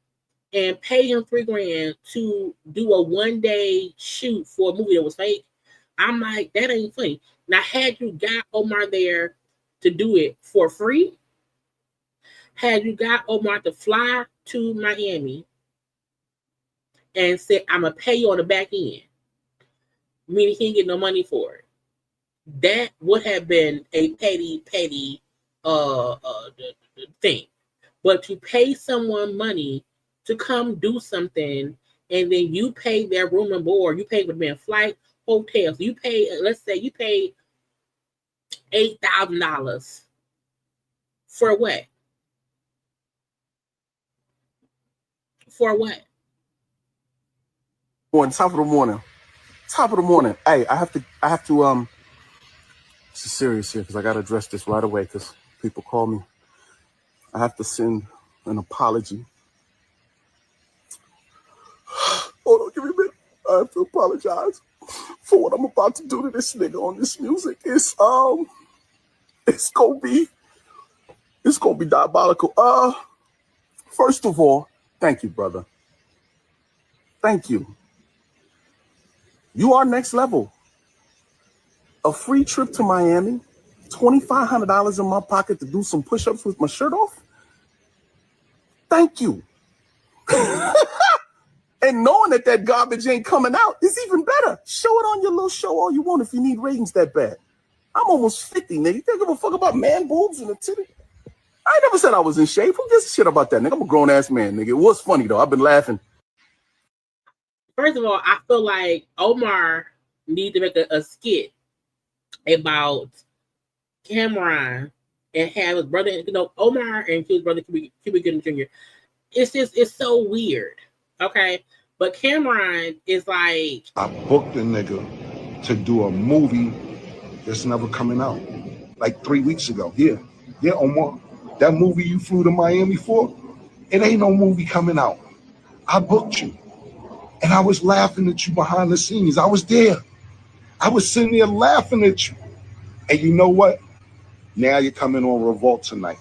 and paid him $3,000 to do a 1-day shoot for a movie that was fake. I'm like, that ain't funny. Now, had you got Omar there to do it for free, had you got Omar to fly to Miami and said, I'm going to pay you on the back end, meaning he didn't get no money for it, that would have been a petty thing. But to pay someone money to come do something, and then you pay their room and board, you pay for their flight, hotels, you pay, let's say you paid $8,000 for what? For what? Top of the morning. Hey, I have to this is serious here because I gotta address this right away because people call me. I have to send an apology. Hold on, give me a minute. I have to apologize for what I'm about to do to this nigga on this music. It's gonna be diabolical. First of all, thank you, brother. Thank you. You are next level. A free trip to Miami, $2,500 in my pocket to do some push-ups with my shirt off. Thank you. And knowing that garbage ain't coming out is even better. Show it on your little show all you want if you need ratings that bad. I'm almost 50, nigga. You don't give a fuck about man boobs and a titty? I ain't never said I was in shape. Who gives a shit about that, nigga? I'm a grown-ass man, nigga. It was funny, though. I've been laughing. First of all, I feel like Omar need to make a skit about Cam'ron and have his brother, Omar and his brother Cuba Gooding Jr. It's so weird, okay? But Cam'ron is like, I booked a nigga to do a movie that's never coming out, like 3 weeks ago. Yeah, Omar, that movie you flew to Miami for, it ain't no movie coming out. I booked you. And I was laughing at you behind the scenes. I was there. I was sitting there laughing at you. And you know what? Now you're coming on Revolt tonight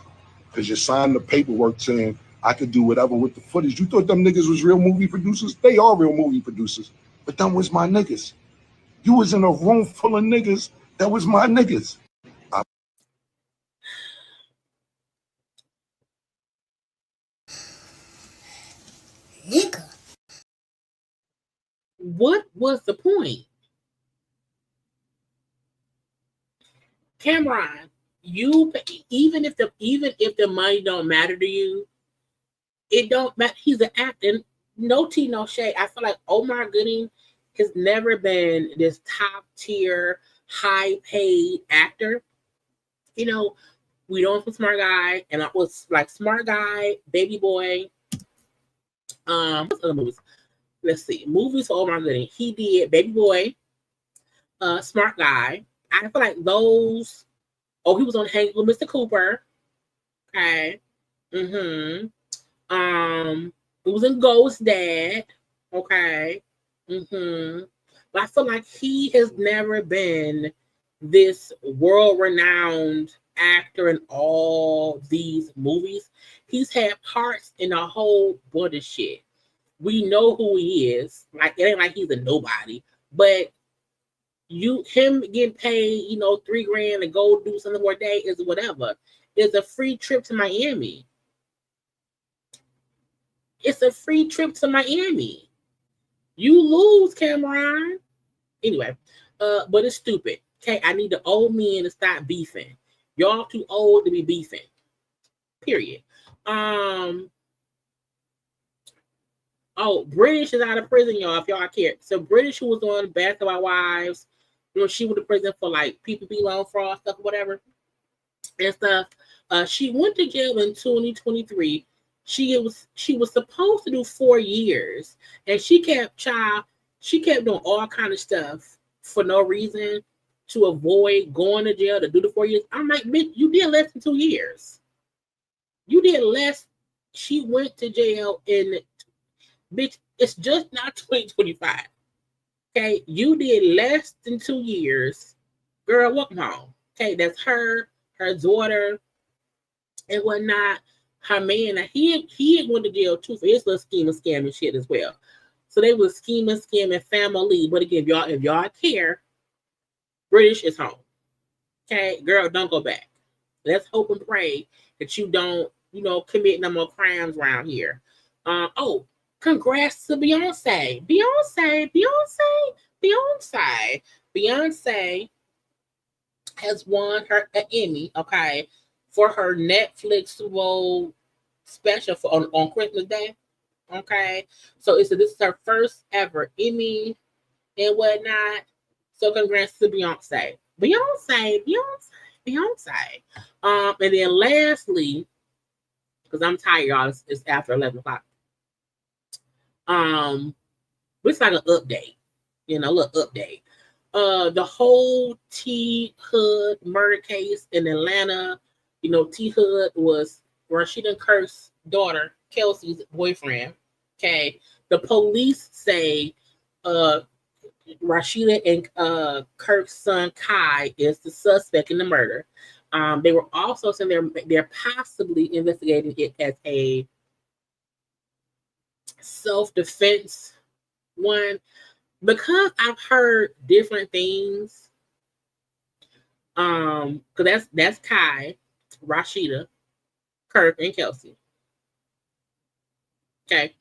because you signed the paperwork saying I could do whatever with the footage. You thought them niggas was real movie producers? They are real movie producers. But them was my niggas. You was in a room full of niggas that was my niggas. nigga. What was the point? Cam'ron, even if the money don't matter to you, it don't matter. He's an actor. No tea, no shade. I feel like Omar Gooding has never been this top tier, high paid actor. We know him from Smart Guy, and I was like Smart Guy, Baby Boy. What's other movies? Let's see. Movies for Omar Gooding. He did Baby Boy, Smart Guy. I feel like those. Oh, he was on Hang with Mr. Cooper. Okay. It was in Ghost Dad. Okay. But I feel like he has never been this world-renowned actor in all these movies. He's had parts in a whole bunch of shit. We know who he is. Like, it ain't like he's a nobody. But him getting paid, $3,000 to go do something for a day is whatever. It's a free trip to Miami. It's a free trip to Miami. You lose, Cam'ron. Anyway, but it's stupid. Okay, I need the old men to stop beefing. Y'all too old to be beefing. Period. Oh, British is out of prison, y'all, if y'all care. So British, who was on Basketball Wives, she went to prison for like PPP loan fraud stuff, whatever, and stuff. She went to jail in 2023. She was supposed to do 4 years, and she kept doing all kind of stuff for no reason to avoid going to jail to do the 4 years. I'm like, bitch, you did less than 2 years. You did less. She went to jail in, bitch, it's just not 2025. Okay, you did less than 2 years. Girl, welcome home. Okay, that's her daughter, and whatnot. Her man, he had went to jail too for his little scheme of scamming shit as well. So they was scheming, scamming family. But again, if y'all care, British is home. Okay, girl, don't go back. Let's hope and pray that you don't, commit no more crimes around here. Oh, congrats to Beyonce. Beyonce has won her an Emmy, okay, for her Netflix Super Bowl special on Christmas Day. Okay, so this is her first ever Emmy and whatnot. So congrats to Beyonce. And then lastly, because I'm tired, y'all, it's after 11 o'clock. It's like an update, a little update. The whole T Hood murder case in Atlanta, T Hood was Rashida Kirk's daughter, Kelsey's boyfriend. Okay, the police say Rashida and Kirk's son Kai is the suspect in the murder. They were also saying they're possibly investigating it as a self-defense one, because I've heard different things. Because that's Kai, Rashida, Kirk, and Kelsey. Okay.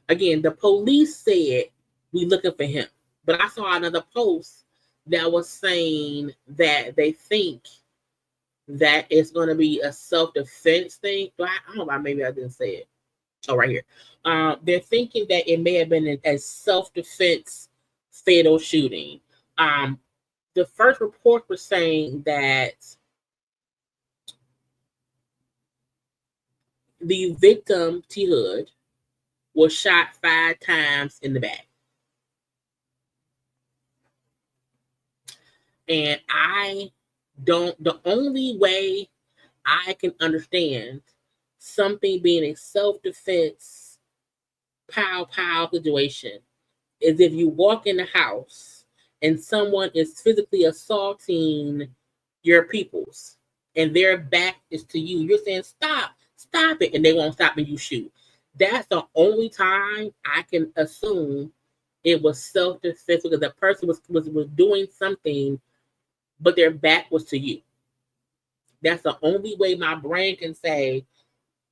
Again, the police said we looking for him. But I saw another post that was saying that they think that it's going to be a self-defense thing. I don't know why, maybe I didn't say it. Oh, right here. They're thinking that it may have been a self-defense fatal shooting. The first report was saying that the victim, T Hood, was shot 5 times in the back. And the only way I can understand something being a self-defense pow situation is if you walk in the house and someone is physically assaulting your peoples and their back is to you. You're saying, stop it, and they won't stop and you shoot. That's the only time I can assume it was self-defense, because the person was doing something, but their back was to you. That's the only way my brain can say,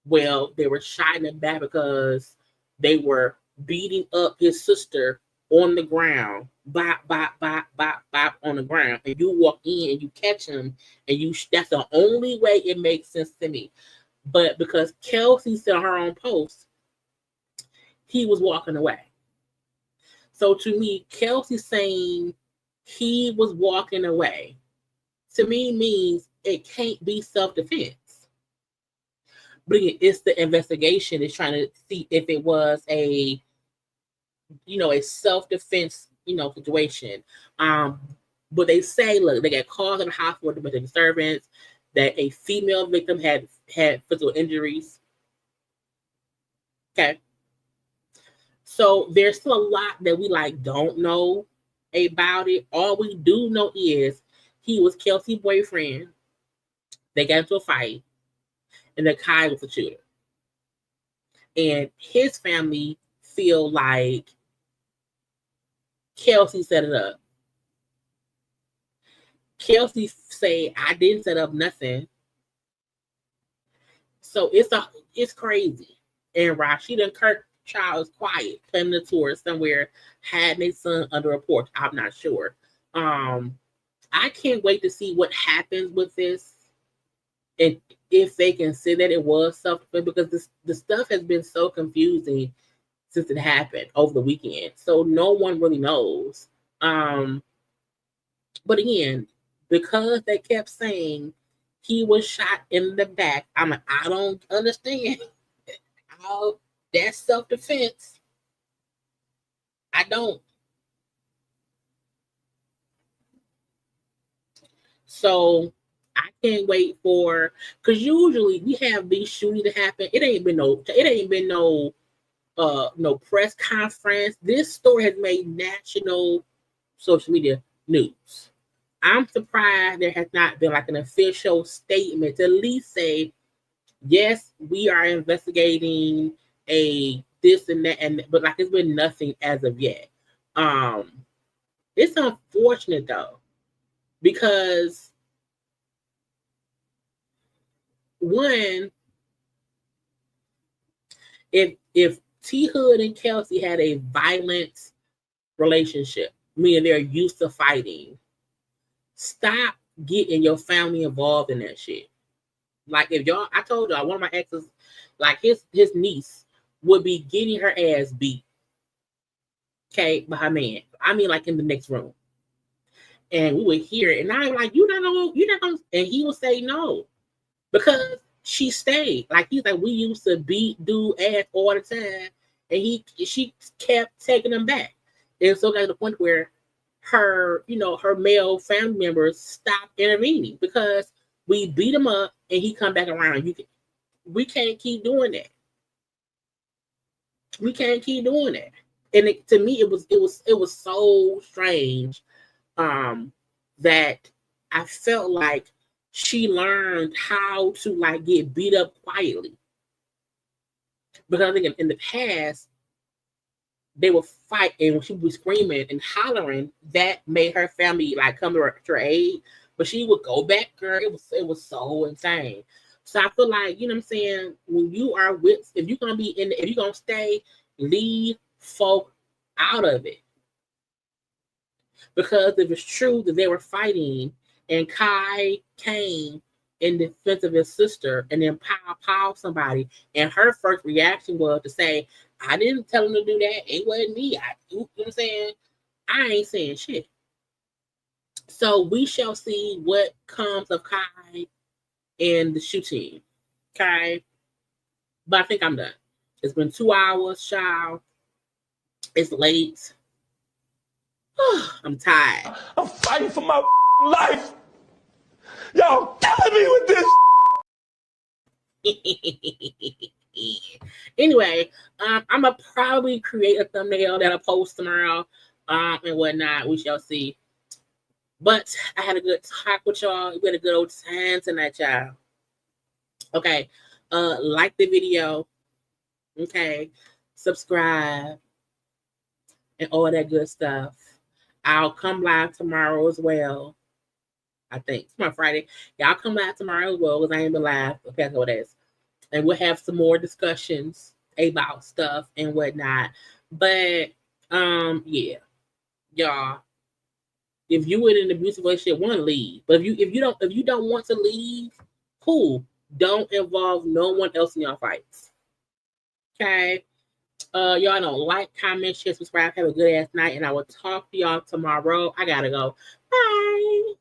well, they were shot in the back because they were beating up his sister on the ground, bop on the ground, and you walk in and you catch him, and that's the only way it makes sense to me. But because Kelsey said on her own post, he was walking away. So to me, Kelsey saying he was walking away, to me means it can't be self-defense. But again, it's the investigation is trying to see if it was a self-defense, situation. But they say, look, they got called to the hospital with domestic disturbance, that a female victim had physical injuries. Okay. So there's still a lot that we don't know about it. All we do know is he was Kelsey's boyfriend. They got into a fight, and the Kai was the shooter. And his family feel like Kelsey set it up. Kelsey say, I didn't set up nothing. So it's crazy. And Rashida and Kirk child is quiet, playing the tour somewhere, had their son under a porch. I'm not sure. I can't wait to see what happens with this, and if they can say that it was self-defense, because the stuff has been so confusing since it happened over the weekend. So no one really knows. But again, because they kept saying he was shot in the back, I don't understand how that's self-defense. I don't. So I can't wait for, because usually we have these shootings that happen. It ain't been no press conference. This story has made national social media news. I'm surprised there has not been like an official statement to at least say, yes, we are investigating this and that, but like it's been nothing as of yet. It's unfortunate though, because one, if T Hood and Kelsey had a violent relationship, meaning they're used to fighting, stop getting your family involved in that shit. Like if y'all, I told y'all, one of my exes, like his niece would be getting her ass beat, okay, by her man. I mean, like in the next room, and we would hear it, and I'm like, you're not gonna, and he would say no, because she stayed. Like he's like, we used to beat dude ass all the time, and she kept taking him back, and so got to the point where her male family members stopped intervening because we beat him up and he come back around. We can't keep doing that. We can't keep doing that. And to me, it was so strange that I felt like she learned how to like get beat up quietly. Because I think in the past, they would fight, and when she would be screaming and hollering, that made her family like come to her aid. But she would go back, girl. It was so insane. So I feel like, you know what I'm saying, when you are with, if you're gonna stay, leave folk out of it. Because if it's true that they were fighting and Kai came in defense of his sister and then pow somebody, and her first reaction was to say, I didn't tell him to do that. It wasn't me. You know what I'm saying? I ain't saying shit. So we shall see what comes of Kai and the shooting. Okay. But I think I'm done. It's been 2 hours, child. It's late. I'm tired. I'm fighting for my life. Y'all killing me with this. Anyway, I'm gonna probably create a thumbnail that I'll post tomorrow, and whatnot. We shall see. But I had a good talk with y'all. We had a good old time tonight, y'all. Okay, like the video. Okay, subscribe and all that good stuff. I'll come live tomorrow as well. I think tomorrow Friday. Y'all come live tomorrow as well, because I ain't been live the past couple days. And we'll have some more discussions about stuff and whatnot. But yeah, y'all, if you in an abusive relationship, want to leave. But if you don't want to leave, cool. Don't involve no one else in your fights. Okay. Y'all don't like, comment, share, subscribe. Have a good ass night, and I will talk to y'all tomorrow. I gotta go. Bye.